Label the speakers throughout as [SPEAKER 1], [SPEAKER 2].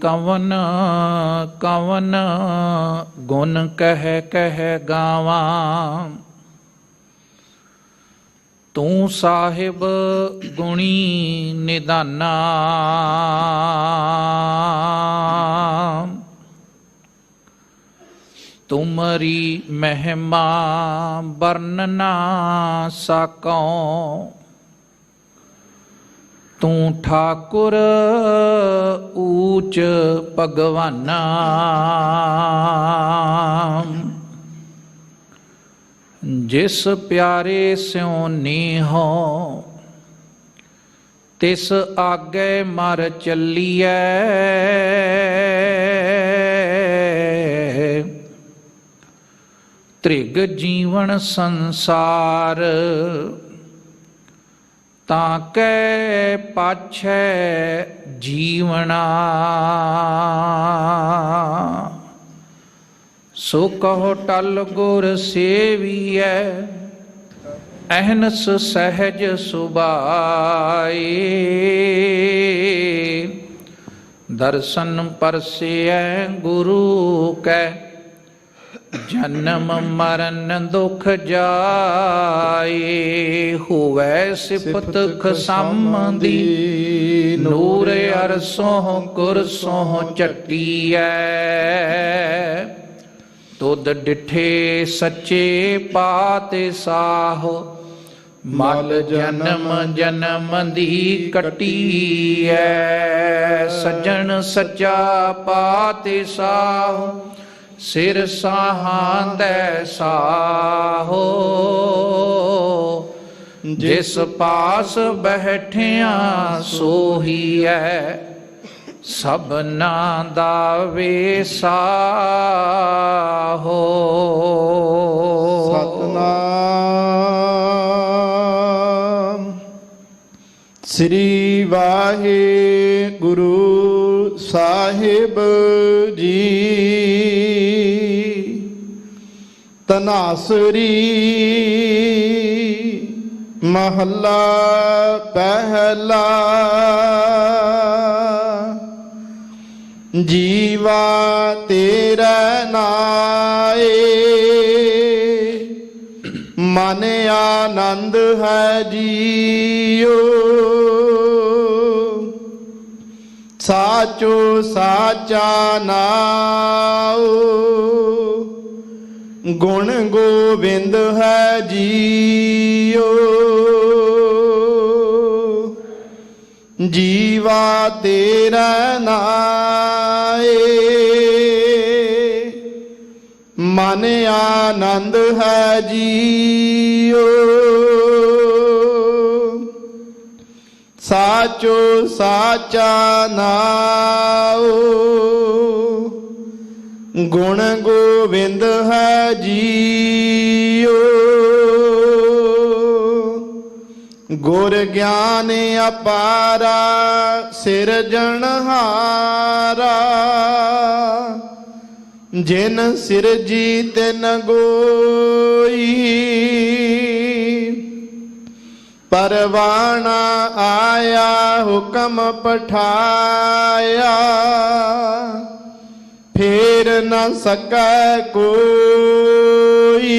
[SPEAKER 1] कवन कवन गुण कह कह गावा, तू साहिब गुणी निदाना। तुमरी महिमा वर्णना साको, तू ठाकुर ऊच भगवाना। जिस प्यारे स्यों नेहो, तिस आगे मर चलिए। त्रिग जीवन संसार, ताके पाछे जीवना। सो कहो टल गुर सेविए, अहनस सहज सुबाए। दर्शन परसिए गुरु कै, जन्म मरण दुख जाए। हुवै सिफत खसम दी, नूर अरसों कुरसों चट्टीऐ। तुद डिठे सच्चे पाते साहो, मल जन्म जन्म दी कट्टीऐ। सज्जन सच्चा पाते साहो, सिर साहांदे साहो। जिस पास बैठिया सोहीऐ, सबना दा वेसाहो।
[SPEAKER 2] सतनाम श्री वाहिगुरु साहिब जी। तनासरी महला पहला। जीवा तेरा नाए, मन आनंद है जियो। साचो साचा नाओ, गुण गोविंद है जियो। जीवा तेरा नाए, मन आनंद है जियो। साचो साचा नाओ, गुण गोविंद है जियो। गुर ज्ञान अपारा, सिरजनहारा। जिन सिरजी तिन गोई, परवाना आया हुक्म पठाया। फेर न सकै कोई,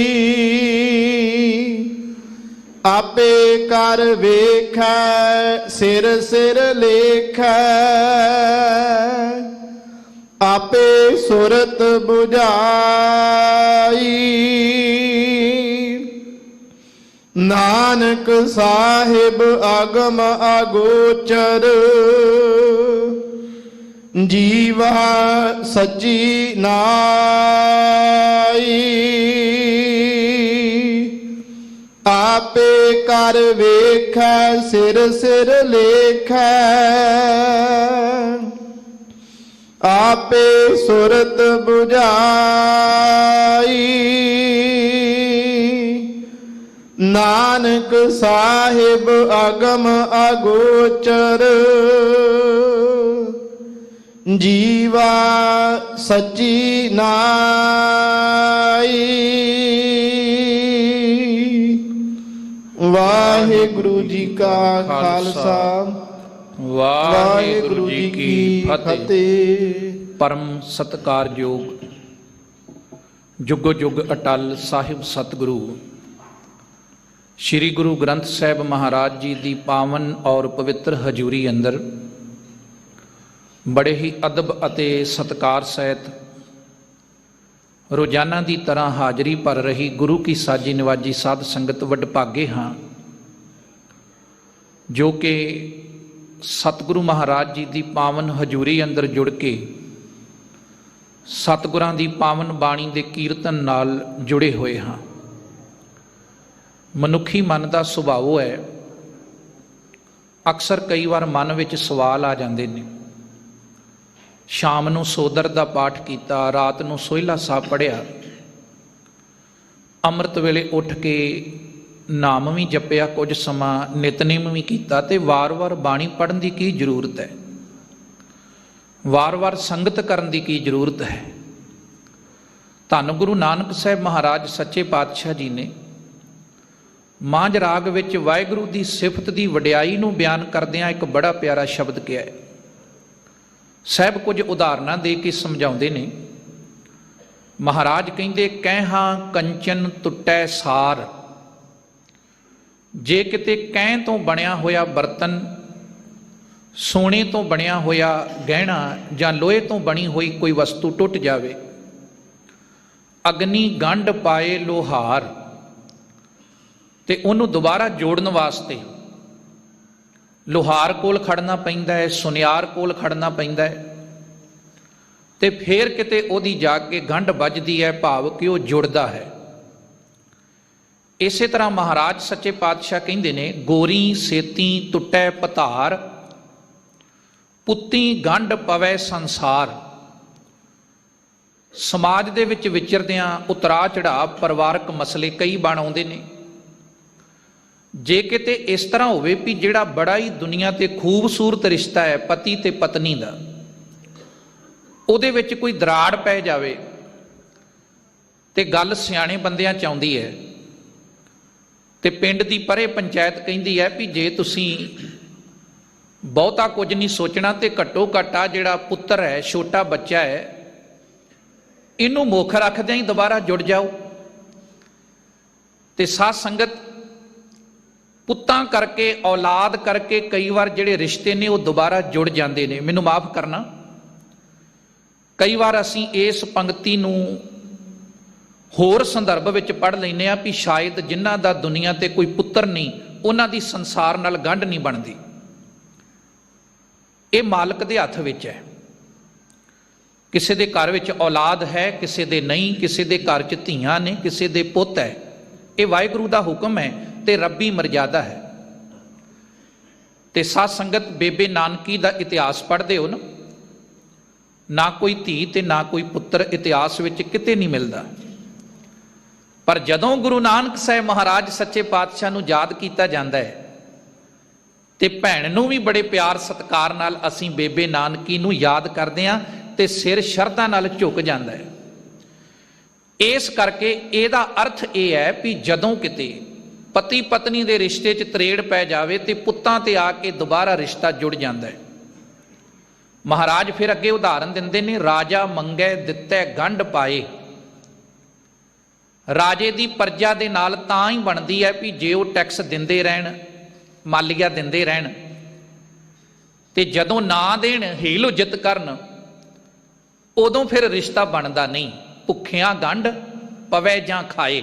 [SPEAKER 2] आपे कर वेखै सिर सिर लेखै। आपे सुरत बुझाई, नानक साहिब आगम अगोचर। जीवा सच्ची नाई, आपे कर वेखै सिर सिर लेखै। आपे सुरत बुझाई, नानक साहिब अगम अगोचर। जीवा सच्ची नाई। वाहिगुरु जी का खालसा
[SPEAKER 1] ਵਾਹਿਗੁਰੂ ਜੀ ਕੀ ਫਤਿਹ।
[SPEAKER 2] ਫਤਿਹ।
[SPEAKER 1] ਪਰਮ ਸਤਿਕਾਰਯੋਗ ਜੁਗੋ ਜੁਗ ਅਟਲ ਸਾਹਿਬ ਸਤਿਗੁਰੂ ਸ੍ਰੀ ਗੁਰੂ ਗ੍ਰੰਥ ਸਾਹਿਬ ਮਹਾਰਾਜ ਜੀ ਦੀ ਪਾਵਨ ਔਰ ਪਵਿੱਤਰ ਹਜ਼ੂਰੀ ਅੰਦਰ ਬੜੇ ਹੀ ਅਦਬ ਅਤੇ ਸਤਿਕਾਰ ਸਹਿਤ ਰੋਜ਼ਾਨਾ ਦੀ ਤਰ੍ਹਾਂ ਹਾਜ਼ਰੀ ਭਰ ਰਹੀ ਗੁਰੂ ਕੀ ਸਾਜੀ ਨਿਵਾਜੀ ਸਾਧ ਸੰਗਤ ਵਡਭਾਗੇ ਹਾਂ, ਜੋ ਕਿ ਸਤਿਗੁਰੂ ਮਹਾਰਾਜ ਜੀ ਦੀ ਪਾਵਨ ਹਜ਼ੂਰੀ ਅੰਦਰ ਜੁੜ ਕੇ ਸਤਿਗੁਰਾਂ ਦੀ ਪਾਵਨ ਬਾਣੀ ਦੇ ਕੀਰਤਨ ਨਾਲ ਜੁੜੇ ਹੋਏ ਹਾਂ। ਮਨੁੱਖੀ ਮਨ ਦਾ ਸੁਭਾਅ ਹੈ, ਅਕਸਰ ਕਈ ਵਾਰ ਮਨ ਵਿੱਚ ਸਵਾਲ ਆ ਜਾਂਦੇ ਨੇ। ਸ਼ਾਮ ਨੂੰ ਸੋਦਰ ਦਾ ਪਾਠ ਕੀਤਾ, ਰਾਤ ਨੂੰ ਸੋਹਿਲਾ ਸਾਹਿਬ ਪੜ੍ਹਿਆ, ਅੰਮ੍ਰਿਤ ਵੇਲੇ ਉੱਠ ਕੇ ਨਾਮ ਵੀ ਜਪਿਆ, ਕੁਝ ਸਮਾਂ ਨਿਤਨੇਮ ਵੀ ਕੀਤਾ, ਤੇ ਵਾਰ-ਵਾਰ ਬਾਣੀ ਪੜ੍ਹਨ ਦੀ ਕੀ ਜ਼ਰੂਰਤ ਹੈ? ਵਾਰ-ਵਾਰ ਸੰਗਤ ਕਰਨ ਦੀ ਕੀ ਜ਼ਰੂਰਤ ਹੈ? ਧੰਨ ਗੁਰੂ ਨਾਨਕ ਸਾਹਿਬ ਮਹਾਰਾਜ ਸੱਚੇ ਪਾਤਸ਼ਾਹ ਜੀ ਨੇ ਮਾਝ ਰਾਗ ਵਿੱਚ ਵਾਹਿਗੁਰੂ ਦੀ ਸਿਫਤ ਦੀ ਵਡਿਆਈ ਨੂੰ ਬਿਆਨ ਕਰਦਿਆਂ ਇੱਕ ਬੜਾ ਪਿਆਰਾ ਸ਼ਬਦ ਕਿਹਾ ਹੈ। ਸਾਹਿਬ ਕੁਝ ਉਦਾਹਰਨਾਂ ਦੇ ਕੇ ਸਮਝਾਉਂਦੇ ਨੇ। ਮਹਾਰਾਜ ਕਹਿੰਦੇ, ਕਹਿਹਾਂ ਕੰਚਨ ਟੁੱਟੈ ਸਾਰ। ਜੇ ਕਿਤੇ ਕਹਿ ਤੋਂ ਬਣਿਆ ਹੋਇਆ ਬਰਤਨ, ਸੋਨੇ ਤੋਂ ਬਣਿਆ ਹੋਇਆ ਗਹਿਣਾ ਜਾਂ ਲੋਹੇ ਤੋਂ ਬਣੀ ਹੋਈ ਕੋਈ ਵਸਤੂ ਟੁੱਟ ਜਾਵੇ, ਅਗਨੀ ਗੰਢ ਪਾਏ ਲੋਹਾਰ, ਤੇ ਉਹਨੂੰ ਦੁਬਾਰਾ ਜੋੜਨ ਵਾਸਤੇ ਲੋਹਾਰ ਕੋਲ ਖੜਨਾ ਪੈਂਦਾ ਹੈ, ਸੁਨਿਆਰ ਕੋਲ ਖੜਨਾ ਪੈਂਦਾ ਹੈ, ਤੇ ਫੇਰ ਕਿਤੇ ਉਹਦੀ ਜਾ ਕੇ ਗੰਢ ਵੱਜਦੀ ਹੈ, ਭਾਵ ਕਿ ਉਹ ਜੁੜਦਾ ਹੈ। ਇਸੇ ਤਰ੍ਹਾਂ ਮਹਾਰਾਜ ਸੱਚੇ ਪਾਤਸ਼ਾਹ ਕਹਿੰਦੇ ਨੇ, ਗੋਰੀ ਸੇਤੀ ਟੁੱਟੈ ਪਤਾਰ, ਪੁੱਤੀ ਗੰਢ ਪਵੈ ਸੰਸਾਰ। ਸਮਾਜ ਦੇ ਵਿੱਚ ਵਿਚਰਦਿਆਂ ਉਤਰਾ ਚੜਾਅ ਪਰਿਵਾਰਕ ਮਸਲੇ ਕਈ ਬਣ ਆਉਂਦੇ ਨੇ। ਜੇ ਕਿਤੇ ਇਸ ਤਰ੍ਹਾਂ ਹੋਵੇ ਵੀ ਜਿਹੜਾ ਬੜਾ ਹੀ ਦੁਨੀਆ ਤੇ ਖੂਬਸੂਰਤ ਰਿਸ਼ਤਾ ਹੈ ਪਤੀ ਤੇ ਪਤਨੀ ਦਾ, ਉਹਦੇ ਵਿੱਚ ਕੋਈ ਦਰਾੜ ਪੈ ਜਾਵੇ, ਤੇ ਗੱਲ ਸਿਆਣੇ ਬੰਦਿਆਂ ਚ ਆਉਂਦੀ ਹੈ, ਤੇ ਪਿੰਡ ਦੀ ਪਰੇ ਪੰਚਾਇਤ ਕਹਿੰਦੀ ਹੈ ਵੀ ਜੇ ਤੁਸੀਂ ਬਹੁਤਾ ਕੁਝ ਨਹੀਂ ਸੋਚਣਾ ਤੇ ਘੱਟੋ ਘੱਟ ਆ ਜਿਹੜਾ ਪੁੱਤਰ ਹੈ, ਛੋਟਾ ਬੱਚਾ ਹੈ, ਇਹਨੂੰ ਮੁੱਖ ਰੱਖਦਿਆਂ ਹੀ ਦੁਬਾਰਾ ਜੁੜ ਜਾਓ। ਤੇ ਸਾਧ ਸੰਗਤ, ਪੁੱਤਾਂ ਕਰਕੇ, ਔਲਾਦ ਕਰਕੇ ਕਈ ਵਾਰ ਜਿਹੜੇ ਰਿਸ਼ਤੇ ਨੇ ਉਹ ਦੁਬਾਰਾ ਜੁੜ ਜਾਂਦੇ ਨੇ। ਮੈਨੂੰ ਮਾਫ ਕਰਨਾ, ਕਈ ਵਾਰ ਅਸੀਂ ਇਸ ਪੰਕਤੀ ਨੂੰ ਹੋਰ ਸੰਦਰਭ ਵਿੱਚ ਪੜ੍ਹ ਲੈਂਦੇ ਹਾਂ ਵੀ ਸ਼ਾਇਦ ਜਿਨ੍ਹਾਂ ਦਾ ਦੁਨੀਆ ਤੇ ਕੋਈ ਪੁੱਤਰ ਨਹੀਂ, ਉਹਨਾਂ ਦੀ ਸੰਸਾਰ ਨਾਲ ਗੰਢ ਨਹੀਂ ਬਣਦੀ। ਇਹ ਮਾਲਕ ਦੇ ਹੱਥ ਵਿੱਚ ਹੈ। ਕਿਸੇ ਦੇ ਘਰ ਵਿੱਚ ਔਲਾਦ ਹੈ, ਕਿਸੇ ਦੇ ਨਹੀਂ, ਕਿਸੇ ਦੇ ਘਰ 'ਚ ਧੀਆਂ ਨੇ, ਕਿਸੇ ਦੇ ਪੁੱਤ ਹੈ। ਇਹ ਵਾਹਿਗੁਰੂ ਦਾ ਹੁਕਮ ਹੈ ਤੇ ਰੱਬੀ ਮਰਜ਼ਾਦਾ ਹੈ। ਤੇ ਸਾਧ ਸੰਗਤ, ਬੇਬੇ ਨਾਨਕੀ ਦਾ ਇਤਿਹਾਸ ਪੜ੍ਹਦੇ ਹੋ ਨਾ ਕੋਈ ਧੀ ਤੇ ਨਾ ਕੋਈ ਪੁੱਤਰ ਇਤਿਹਾਸ ਵਿੱਚ ਕਿਤੇ ਨਹੀਂ ਮਿਲਦਾ। ਪਰ ਜਦੋਂ ਗੁਰੂ ਨਾਨਕ ਸਾਹਿਬ ਮਹਾਰਾਜ ਸੱਚੇ ਪਾਤਸ਼ਾਹ ਨੂੰ ਯਾਦ ਕੀਤਾ ਜਾਂਦਾ ਹੈ, ਤੇ ਭੈਣ ਨੂੰ ਵੀ ਬੜੇ ਪਿਆਰ ਸਤਿਕਾਰ ਨਾਲ ਅਸੀਂ ਬੇਬੇ ਨਾਨਕੀ ਨੂੰ ਯਾਦ ਕਰਦੇ ਹਾਂ, ਤੇ ਸਿਰ ਸ਼ਰਧਾ ਨਾਲ ਝੁਕ ਜਾਂਦਾ ਹੈ। ਇਸ ਕਰਕੇ ਇਹਦਾ ਅਰਥ ਇਹ ਹੈ ਵੀ ਜਦੋਂ ਕਿਤੇ ਪਤੀ ਪਤਨੀ ਦੇ ਰਿਸ਼ਤੇ 'ਚ ਤਰੇੜ ਪੈ ਜਾਵੇ ਤੇ ਪੁੱਤਾਂ ਤੇ ਆ ਕੇ ਦੁਬਾਰਾ ਰਿਸ਼ਤਾ ਜੁੜ ਜਾਂਦਾ ਹੈ। ਮਹਾਰਾਜ ਫਿਰ ਅੱਗੇ ਉਦਾਹਰਨ ਦਿੰਦੇ ਨੇ, ਰਾਜਾ ਮੰਗੈ ਦਿੱਤੈ ਗੰਢ ਪਾਏ। ਰਾਜੇ ਦੀ ਪ੍ਰਜਾ ਦੇ ਨਾਲ ਤਾਂ ਹੀ ਬਣਦੀ ਹੈ ਵੀ ਜੇ ਉਹ ਟੈਕਸ ਦਿੰਦੇ ਰਹਿਣ, ਮਾਲੀਆ ਦਿੰਦੇ ਰਹਿਣ, ਤੇ ਜਦੋਂ ਨਾ ਦੇਣ, ਹੀਲ ਹੁਜਤ ਕਰਨ, ਉਦੋਂ ਫਿਰ ਰਿਸ਼ਤਾ ਬਣਦਾ ਨਹੀਂ। ਭੁੱਖਿਆਂ ਗੰਢ ਪਵੈ ਜਾਂ ਖਾਏ।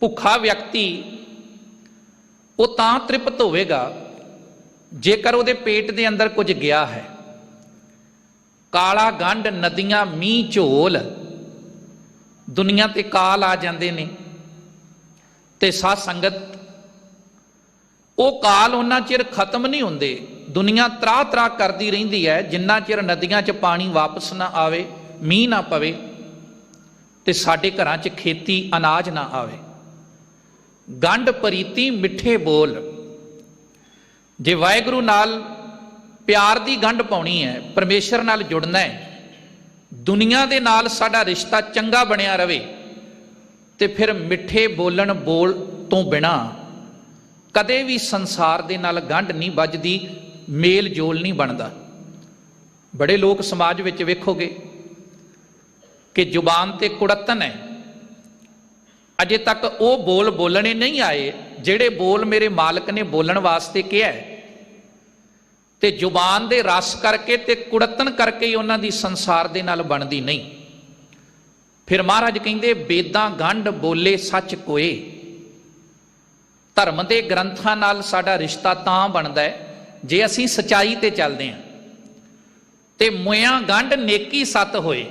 [SPEAKER 1] ਭੁੱਖਾ ਵਿਅਕਤੀ ਉਹ ਤਾਂ ਤ੍ਰਿਪਤ ਹੋਵੇਗਾ ਜੇਕਰ ਉਹਦੇ ਪੇਟ ਦੇ ਅੰਦਰ ਕੁਝ ਗਿਆ ਹੈ। ਕਾਲਾ ਗੰਢ ਨਦੀਆਂ ਮੀਂਹ ਝੋਲ, ਦੁਨੀਆ ਤੇ ਕਾਲ ਆ ਜਾਂਦੇ ਨੇ, ਤੇ ਸਾਧ ਸੰਗਤ ਉਹ ਕਾਲ ਉਹਨਾਂ ਚਿਰ ਖਤਮ ਨਹੀਂ ਹੁੰਦੇ। ਦੁਨੀਆ ਤਰਾ ਤਰਾ ਕਰਦੀ ਰਹਿੰਦੀ ਹੈ ਜਿੰਨਾ ਚਿਰ ਨਦੀਆਂ 'ਚ ਪਾਣੀ ਵਾਪਸ ਨਾ ਆਵੇ, ਮੀਂਹ ਨਾ ਪਵੇ, ਤੇ ਸਾਡੇ ਘਰਾਂ 'ਚ ਖੇਤੀ ਅਨਾਜ ਨਾ ਆਵੇ। ਗੰਢ ਪ੍ਰੀਤੀ ਮਿੱਠੇ ਬੋਲ। ਜੇ ਵਾਹਿਗੁਰੂ ਨਾਲ ਪਿਆਰ ਦੀ ਗੰਢ ਪਾਉਣੀ ਹੈ, ਪਰਮੇਸ਼ਰ ਨਾਲ ਜੁੜਨਾ ਹੈ, ਦੁਨੀਆ ਦੇ ਨਾਲ ਸਾਡਾ ਰਿਸ਼ਤਾ ਚੰਗਾ ਬਣਿਆ ਰਵੇ, ਤੇ ਫਿਰ ਮਿੱਠੇ ਬੋਲਣ ਬੋਲ ਤੋਂ ਬਿਨਾ ਕਦੇ ਵੀ ਸੰਸਾਰ ਦੇ ਨਾਲ ਗੰਢ ਨਹੀਂ ਵੱਜਦੀ। ਮੇਲ ਜੋਲ ਨਹੀਂ ਬਣਦਾ। ਬੜੇ ਲੋਕ ਸਮਾਜ ਵਿੱਚ ਵੇਖੋਗੇ ਕਿ ਜ਼ੁਬਾਨ ਤੇ ਕੁੜੱਤਨ ਹੈ, ਅਜੇ ਤੱਕ ਉਹ ਬੋਲ ਬੋਲਣੇ ਨਹੀਂ ਆਏ ਜਿਹੜੇ ਬੋਲ ਮੇਰੇ ਮਾਲਕ ਨੇ ਬੋਲਣ ਵਾਸਤੇ ਕਿਹਾ ਹੈ, ਤੇ ਜ਼ੁਬਾਨ ਦੇ ਰਸ ਕਰਕੇ ਤੇ ਕੁੜੱਤਨ ਕਰਕੇ ਹੀ ਉਹਨਾਂ ਦੀ ਸੰਸਾਰ ਦੇ ਨਾਲ ਬਣਦੀ ਨਹੀਂ। ਫਿਰ ਮਹਾਰਾਜ ਕਹਿੰਦੇ ਬੇਦਾਂ ਗੰਢ ਬੋਲੇ ਸੱਚ ਕੋਏ। ਧਰਮ ਦੇ ਗ੍ਰੰਥਾਂ ਨਾਲ ਸਾਡਾ ਰਿਸ਼ਤਾ ਤਾਂ ਬਣਦਾ ਹੈ ਜੇ ਅਸੀਂ ਸਚਾਈ ਤੇ ਚੱਲਦੇ ਹਾਂ। ਤੇ ਮੁਇਆਂ ਗੰਢ ਨੇਕੀ ਸੱਤ ਹੋਏ।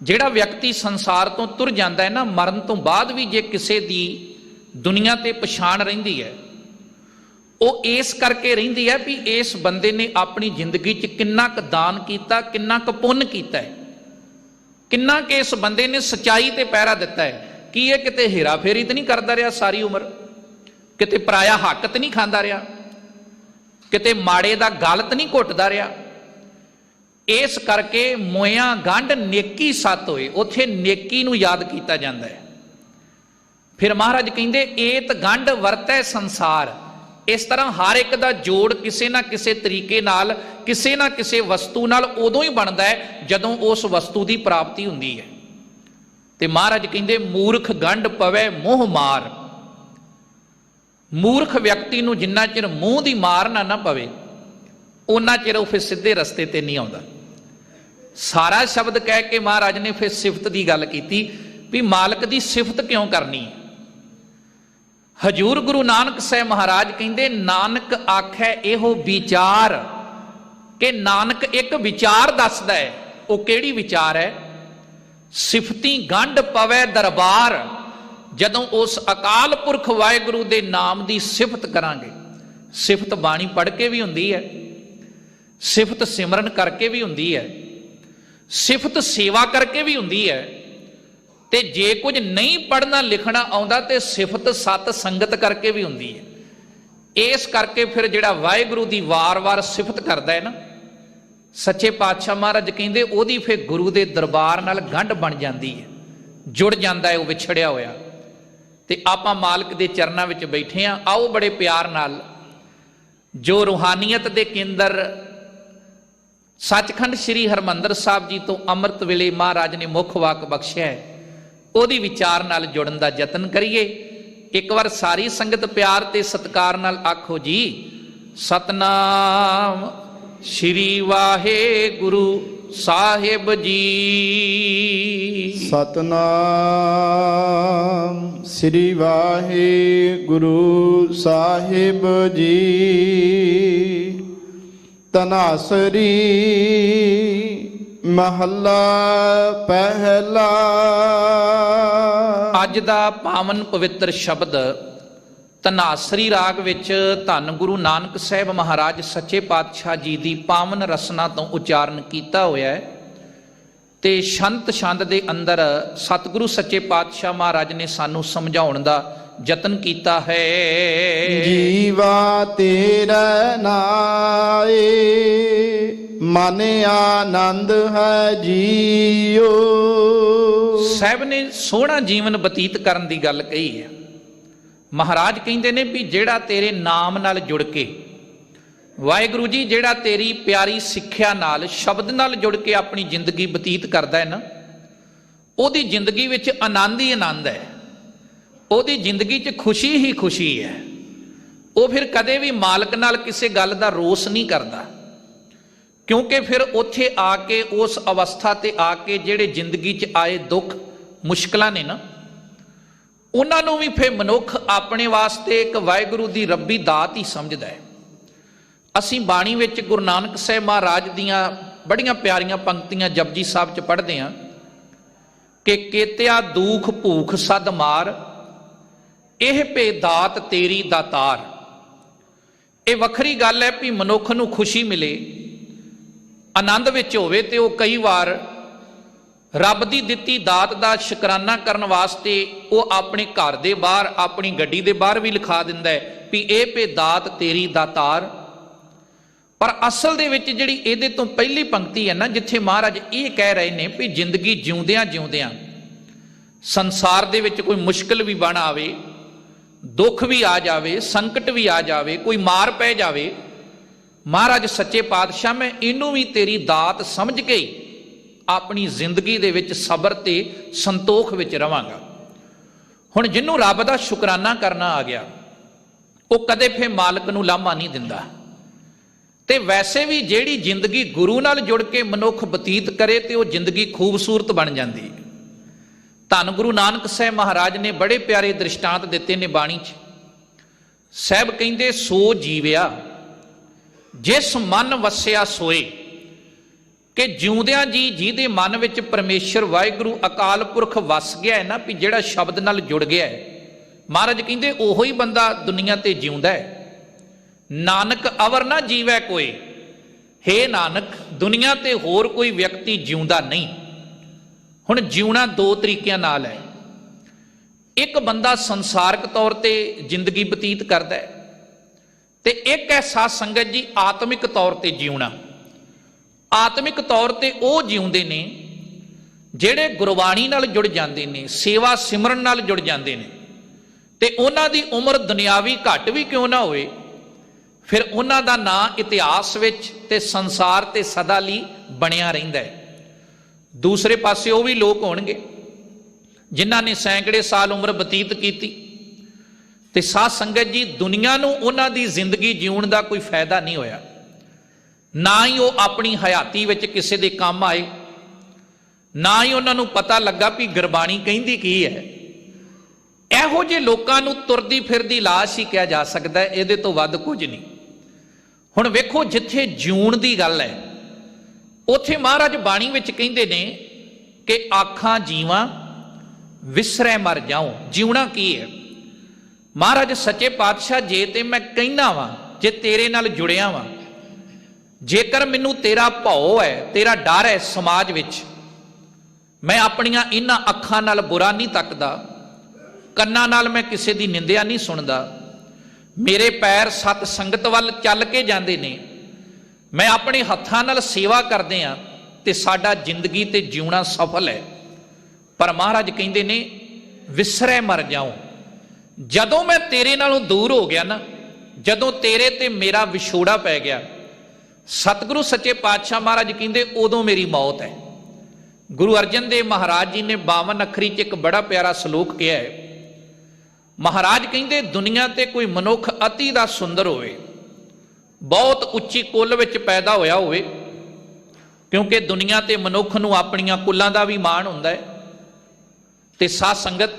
[SPEAKER 1] ਜਿਹੜਾ ਵਿਅਕਤੀ ਸੰਸਾਰ ਤੋਂ ਤੁਰ ਜਾਂਦਾ ਹੈ ਨਾ, ਮਰਨ ਤੋਂ ਬਾਅਦ ਵੀ ਜੇ ਕਿਸੇ ਦੀ ਦੁਨੀਆ ਤੇ ਪਛਾਣ ਰਹਿੰਦੀ ਹੈ, ਉਹ ਇਸ ਕਰਕੇ ਰਹਿੰਦੀ ਹੈ ਵੀ ਇਸ ਬੰਦੇ ਨੇ ਆਪਣੀ ਜ਼ਿੰਦਗੀ 'ਚ ਕਿੰਨਾ ਕੁ ਦਾਨ ਕੀਤਾ, ਕਿੰਨਾ ਕੁ ਪੁੰਨ ਕੀਤਾ ਹੈ, ਕਿੰਨਾ ਕਿ ਇਸ ਬੰਦੇ ਨੇ ਸਚਾਈ ਤੇ ਪਹਿਰਾ ਦਿੱਤਾ ਹੈ। ਕੀ ਇਹ ਕਿਤੇ ਹੇਰਾ ਫੇਰੀ ਤਾਂ ਨਹੀਂ ਕਰਦਾ ਰਿਹਾ ਸਾਰੀ ਉਮਰ, ਕਿਤੇ ਪਰਾਇਆ ਹੱਕ ਤਾਂ ਨਹੀਂ ਖਾਂਦਾ ਰਿਹਾ, ਕਿਤੇ ਮਾੜੇ ਦਾ ਗਲ ਤਾਂ ਨਹੀਂ ਘੁੱਟਦਾ ਰਿਹਾ। ਇਸ ਕਰਕੇ ਮੋਇਆਂ ਗੰਢ ਨੇਕੀ ਸੱਤ ਹੋਏ, ਉੱਥੇ ਨੇਕੀ ਨੂੰ ਯਾਦ ਕੀਤਾ ਜਾਂਦਾ ਹੈ। ਫਿਰ ਮਹਾਰਾਜ ਕਹਿੰਦੇ ਏਤ ਗੰਢ ਵਰਤੈ ਸੰਸਾਰ। ਇਸ ਤਰ੍ਹਾਂ ਹਰ ਇੱਕ ਦਾ ਜੋੜ ਕਿਸੇ ਨਾ ਕਿਸੇ ਤਰੀਕੇ ਨਾਲ, ਕਿਸੇ ਨਾ ਕਿਸੇ ਵਸਤੂ ਨਾਲ ਉਦੋਂ ਹੀ ਬਣਦਾ ਹੈ ਜਦੋਂ ਉਸ ਵਸਤੂ ਦੀ ਪ੍ਰਾਪਤੀ ਹੁੰਦੀ ਹੈ। ਤੇ ਮਹਾਰਾਜ ਕਹਿੰਦੇ ਮੂਰਖ ਗੰਢ ਪਵੈ ਮੋਹ ਮਾਰ। ਮੂਰਖ ਵਿਅਕਤੀ ਨੂੰ ਜਿੰਨਾ ਚਿਰ ਮੂੰਹ ਦੀ ਮਾਰ ਨਾ ਪਵੇ ਉਹਨਾਂ ਚਿਰ ਉਹ ਫਿਰ ਸਿੱਧੇ ਰਸਤੇ ਤੇ ਨਹੀਂ ਆਉਂਦਾ। ਸਾਰਾ ਸ਼ਬਦ ਕਹਿ ਕੇ ਮਹਾਰਾਜ ਨੇ ਫਿਰ ਸਿਫਤ ਦੀ ਗੱਲ ਕੀਤੀ ਵੀ ਮਾਲਕ ਦੀ ਸਿਫਤ ਕਿਉਂ ਕਰਨੀ ਹੈ। ਹਜੂਰ ਗੁਰੂ ਨਾਨਕ ਸਾਹਿਬ ਮਹਾਰਾਜ ਕਹਿੰਦੇ ਨਾਨਕ ਆਖੈ ਇਹੋ ਵਿਚਾਰ, ਕਿ ਨਾਨਕ ਇੱਕ ਵਿਚਾਰ ਦੱਸਦਾ ਹੈ। ਉਹ ਕਿਹੜੀ ਵਿਚਾਰ ਹੈ? ਸਿਫਤੀ ਗੰਢ ਪਵੈ ਦਰਬਾਰ। ਜਦੋਂ ਉਸ ਅਕਾਲ ਪੁਰਖ ਵਾਹਿਗੁਰੂ ਦੇ ਨਾਮ ਦੀ ਸਿਫਤ ਕਰਾਂਗੇ, ਸਿਫਤ ਬਾਣੀ ਪੜ੍ਹ ਕੇ ਵੀ ਹੁੰਦੀ ਹੈ, ਸਿਫਤ ਸਿਮਰਨ ਕਰਕੇ ਵੀ ਹੁੰਦੀ ਹੈ, ਸਿਫਤ ਸੇਵਾ ਕਰਕੇ ਵੀ ਹੁੰਦੀ ਹੈ, ਤੇ ਜੇ ਕੁਝ ਨਹੀਂ ਪੜ੍ਹਨਾ ਲਿਖਣਾ ਆਉਂਦਾ ਤੇ ਸਿਫਤ ਸਤ ਸੰਗਤ ਕਰਕੇ ਵੀ ਹੁੰਦੀ ਹੈ। ਇਸ ਕਰਕੇ ਫਿਰ ਜਿਹੜਾ ਵਾਹਿਗੁਰੂ ਦੀ ਵਾਰ-ਵਾਰ ਸਿਫਤ ਕਰਦਾ ਹੈ ਨਾ, ਸੱਚੇ ਪਾਤਸ਼ਾਹ ਮਹਾਰਾਜ ਕਹਿੰਦੇ ਉਹਦੀ ਫਿਰ ਗੁਰੂ ਦੇ ਦਰਬਾਰ ਨਾਲ ਗੰਢ ਬਣ ਜਾਂਦੀ ਹੈ, ਜੁੜ ਜਾਂਦਾ ਹੈ ਉਹ ਵਿਛੜਿਆ ਹੋਇਆ। ਤੇ ਆਪਾਂ ਮਾਲਕ ਦੇ ਚਰਨਾਂ ਵਿੱਚ ਬੈਠੇ ਹਾਂ। ਆਓ ਬੜੇ ਪਿਆਰ ਨਾਲ ਜੋ ਰੂਹਾਨੀਅਤ ਦੇ ਕੇਂਦਰ ਸੱਚਖੰਡ ਸ੍ਰੀ ਹਰਿਮੰਦਰ ਸਾਹਿਬ ਜੀ ਤੋਂ ਅੰਮ੍ਰਿਤ ਵੇਲੇ ਮਹਾਰਾਜ ਨੇ ਮੁੱਖ ਵਾਕ ਬਖਸ਼ਿਆ ਹੈ, ਉਹਦੀ ਵਿਚਾਰ ਨਾਲ ਜੁੜਨ ਦਾ ਯਤਨ ਕਰੀਏ। ਇੱਕ ਵਾਰ ਸਾਰੀ ਸੰਗਤ ਪਿਆਰ ਤੇ ਸਤਿਕਾਰ ਨਾਲ ਆਖੋ ਜੀ, ਸਤਨਾਮ ਸ੍ਰੀ ਵਾਹਿਗੁਰੂ ਸਾਹਿਬ ਜੀ।
[SPEAKER 2] ਸਤਨਾਮ ਸ੍ਰੀ ਵਾਹਿਗੁਰੂ ਸਾਹਿਬ ਜੀ। ਤਨਾਸਰੀ ਮਹੱਲਾ ਪਹਿਲਾ।
[SPEAKER 1] ਅੱਜ ਦਾ ਪਾਵਨ ਪਵਿੱਤਰ ਸ਼ਬਦ ਧਨਾਸਰੀ ਰਾਗ ਵਿੱਚ ਧੰਨ ਗੁਰੂ ਨਾਨਕ ਸਾਹਿਬ ਮਹਾਰਾਜ ਸੱਚੇ ਪਾਤਸ਼ਾਹ ਜੀ ਦੀ ਪਾਵਨ ਰਸਨਾ ਤੋਂ ਉਚਾਰਨ ਕੀਤਾ ਹੋਇਆ ਹੈ। ਤੇ ਸ਼ੰਤ ਛੰਦ ਦੇ ਅੰਦਰ ਸਤਿਗੁਰੂ ਸੱਚੇ ਪਾਤਸ਼ਾਹ ਮਹਾਰਾਜ ਨੇ ਸਾਨੂੰ ਸਮਝਾਉਣ ਦਾ ਯਤਨ ਕੀਤਾ ਹੈ।
[SPEAKER 2] ਜੀਵਾ ਤੇਰਾ ਨਾਏ ਮਨ ਆਨੰਦ ਹੈ ਜੀਓ।
[SPEAKER 1] ਸਾਹਿਬ ਨੇ ਸੋਹਣਾ ਜੀਵਨ ਬਤੀਤ ਕਰਨ ਦੀ ਗੱਲ ਕਹੀ ਹੈ। ਮਹਾਰਾਜ ਕਹਿੰਦੇ ਨੇ ਵੀ ਜਿਹੜਾ ਤੇਰੇ ਨਾਮ ਨਾਲ ਜੁੜ ਕੇ, ਵਾਹਿਗੁਰੂ ਜੀ ਜਿਹੜਾ ਤੇਰੀ ਪਿਆਰੀ ਸਿੱਖਿਆ ਨਾਲ, ਸ਼ਬਦ ਨਾਲ ਜੁੜ ਕੇ ਆਪਣੀ ਜ਼ਿੰਦਗੀ ਬਤੀਤ ਕਰਦਾ ਹੈ ਨਾ, ਉਹਦੀ ਜ਼ਿੰਦਗੀ ਵਿੱਚ ਆਨੰਦ ਹੀ ਆਨੰਦ ਹੈ, ਉਹਦੀ ਜ਼ਿੰਦਗੀ 'ਚ ਖੁਸ਼ੀ ਹੀ ਖੁਸ਼ੀ ਹੈ। ਉਹ ਫਿਰ ਕਦੇ ਵੀ ਮਾਲਕ ਨਾਲ ਕਿਸੇ ਗੱਲ ਦਾ ਰੋਸ ਨਹੀਂ ਕਰਦਾ, ਕਿਉਂਕਿ ਫਿਰ ਉੱਥੇ ਆ ਕੇ, ਉਸ ਅਵਸਥਾ ਤੇ ਆ ਕੇ ਜਿਹੜੇ ਜ਼ਿੰਦਗੀ 'ਚ ਆਏ ਦੁੱਖ ਮੁਸ਼ਕਲਾਂ ਨੇ ਨਾ, ਉਹਨਾਂ ਨੂੰ ਵੀ ਫਿਰ ਮਨੁੱਖ ਆਪਣੇ ਵਾਸਤੇ ਇੱਕ ਵਾਹਿਗੁਰੂ ਦੀ ਰੱਬੀ ਦਾਤ ਹੀ ਸਮਝਦਾ ਹੈ। ਅਸੀਂ ਬਾਣੀ ਵਿੱਚ ਗੁਰੂ ਨਾਨਕ ਸਾਹਿਬ ਮਹਾਰਾਜ ਦੀਆਂ ਬੜੀਆਂ ਪਿਆਰੀਆਂ ਪੰਕਤੀਆਂ ਜਪਜੀ ਸਾਹਿਬ 'ਚ ਪੜ੍ਹਦੇ ਹਾਂ ਕਿ ਕੇਤਿਆ ਦੁਖ ਭੂਖ ਸਦ ਮਾਰ, ਇਹ ਭੇ ਦਾਤ ਤੇਰੀ ਦਾਤਾਰ। ਇਹ ਵੱਖਰੀ ਗੱਲ ਹੈ ਵੀ ਮਨੁੱਖ ਨੂੰ ਖੁਸ਼ੀ ਮਿਲੇ, ਆਨੰਦ ਵਿੱਚ ਹੋਵੇ, ਤੇ ਉਹ ਕਈ ਵਾਰ ਰੱਬ ਦੀ ਦਿੱਤੀ ਦਾਤ ਦਾ ਸ਼ੁਕਰਾਨਾ ਕਰਨ ਵਾਸਤੇ ਉਹ ਆਪਣੇ ਘਰ ਦੇ ਬਾਹਰ, ਆਪਣੀ ਗੱਡੀ ਦੇ ਬਾਹਰ ਵੀ ਲਿਖਾ ਦਿੰਦਾ ਹੈ ਵੀ ਇਹ ਭੇ ਦਾਤ ਤੇਰੀ ਦਾਤਾਰ। ਪਰ ਅਸਲ ਦੇ ਵਿੱਚ ਜਿਹੜੀ ਇਹਦੇ ਤੋਂ ਪਹਿਲੀ ਪੰਕਤੀ ਹੈ ਨਾ, ਜਿੱਥੇ ਮਹਾਰਾਜ ਇਹ ਕਹਿ ਰਹੇ ਨੇ ਵੀ ਜ਼ਿੰਦਗੀ ਜਿਉਂਦਿਆਂ ਜਿਉਂਦਿਆਂ ਸੰਸਾਰ ਦੇ ਵਿੱਚ ਕੋਈ ਮੁਸ਼ਕਿਲ ਵੀ ਬਣ ਆਵੇ, ਦੁੱਖ ਵੀ ਆ ਜਾਵੇ, ਸੰਕਟ ਵੀ ਆ ਜਾਵੇ, ਕੋਈ ਮਾਰ ਪੈ ਜਾਵੇ, महाराज सच्चे पातशाह मैं इनू भी तेरी दात समझ के ही अपनी जिंदगी दे विच सबर ते संतोख विच रवांगा। हुण जिन्नू रब दा शुकराना करना आ गया वो कदे फिर मालक नू लामा नहीं दिंदा। ते वैसे भी जिहड़ी जिंदगी गुरु नाल जुड़ के मनुख बतीत करे ते वो जिंदगी खूबसूरत बन जाती है। धन गुरु नानक साहब महाराज ने बड़े प्यारे दृष्टांत दिते ने बाणी च। साहब कहंदे सो जीविया जिस मन वसिया सोए, कि जिउंदियां जी जिहदे मन विच परमेश्वर वाहिगुरू अकाल पुरख वस गया है ना, भी जिहड़ा शब्द नाल जुड़ गया है, महाराज कहंदे ओहो ही बंदा दुनिया ते जिउंदा है। नानक अवर ना जीवै कोई, हे नानक दुनिया ते होर कोई व्यक्ति जिउंदा नहीं। हुण जिउना दो तरीकिਆਂ नाल है। एक बंदा संसारक तौर ते जिंदगी बतीत करदा है ते एक है साध संगत जी आत्मिक तौर ते जिउना। आत्मिक तौर ते वो जिउंदे ने जिहड़े गुरबाणी नाल जुड़ जांदे ने, सेवा सिमरन नाल जुड़ जांदे ने, ते उन्हां दी उम्र दुनियावी घट भी क्यों ना होए, फिर उन्हां दा नां इतिहास विच ते संसार ते सदा लई बणिया रहिंदा है। दूसरे पासे वो भी लोग होणगे जिन्हां ने सैकड़े साल उम्र बतीत कीती ते साध संगत जी दुनिया नूं उन्हां दी जिंदगी जीउण दा कोई फायदा नहीं होया, ना ही वो अपनी हयाती विच किसी दे काम आए, ना ही उन्हां नूं पता लगा भी गुरबाणी कहिंदी की है। इहो जे लोकां नूं तुरदी फिरदी लाश ही कहा जा सकदा है, इहदे तो वध कुछ नहीं। हुण वेखो जिथे जीउण दी गल है उथे महाराज बाणी विच कहिंदे ने कि आखां जीवां विसरै मर जाऊं। जीउणा की है? महाराज सच्चे पातशाह जे ते मैं कहना वा, जे तेरे नाल जुड़िया वा, जेकर मैनू तेरा भौ है, तेरा डर है समाज विच, मैं अपनियां इन्हां अखां नाल बुरा नहीं तकदा, कन्नां नाल मैं किसी दी निंदिया नहीं सुनदा, मेरे पैर सत संगत वल चल के जांदे ने, मैं अपने हत्थां नाल सेवा करदे आ ते साडा जिंदगी ते जीउणा सफल है। पर महाराज कहंदे ने विसरै मर जाऊं। जदों मैं तेरे नालों दूर हो गया ना, जदों तेरे ते मेरा विछोड़ा पै गया, सतगुरु सच्चे पातशाह महाराज कहंदे उदों मेरी मौत है। गुरु अर्जन देव महाराज जी ने 52 अखरी च एक बड़ा प्यारा सलोक किया है। महाराज कहंदे दुनिया ते कोई मनुख अति दा सुंदर होवे, बहुत उच्ची कुल विच पैदा होया होवे, क्योंकि दुनिया ते मनुख नूं अपनियां कुलां दा भी माण हुंदा है, ते साध संगत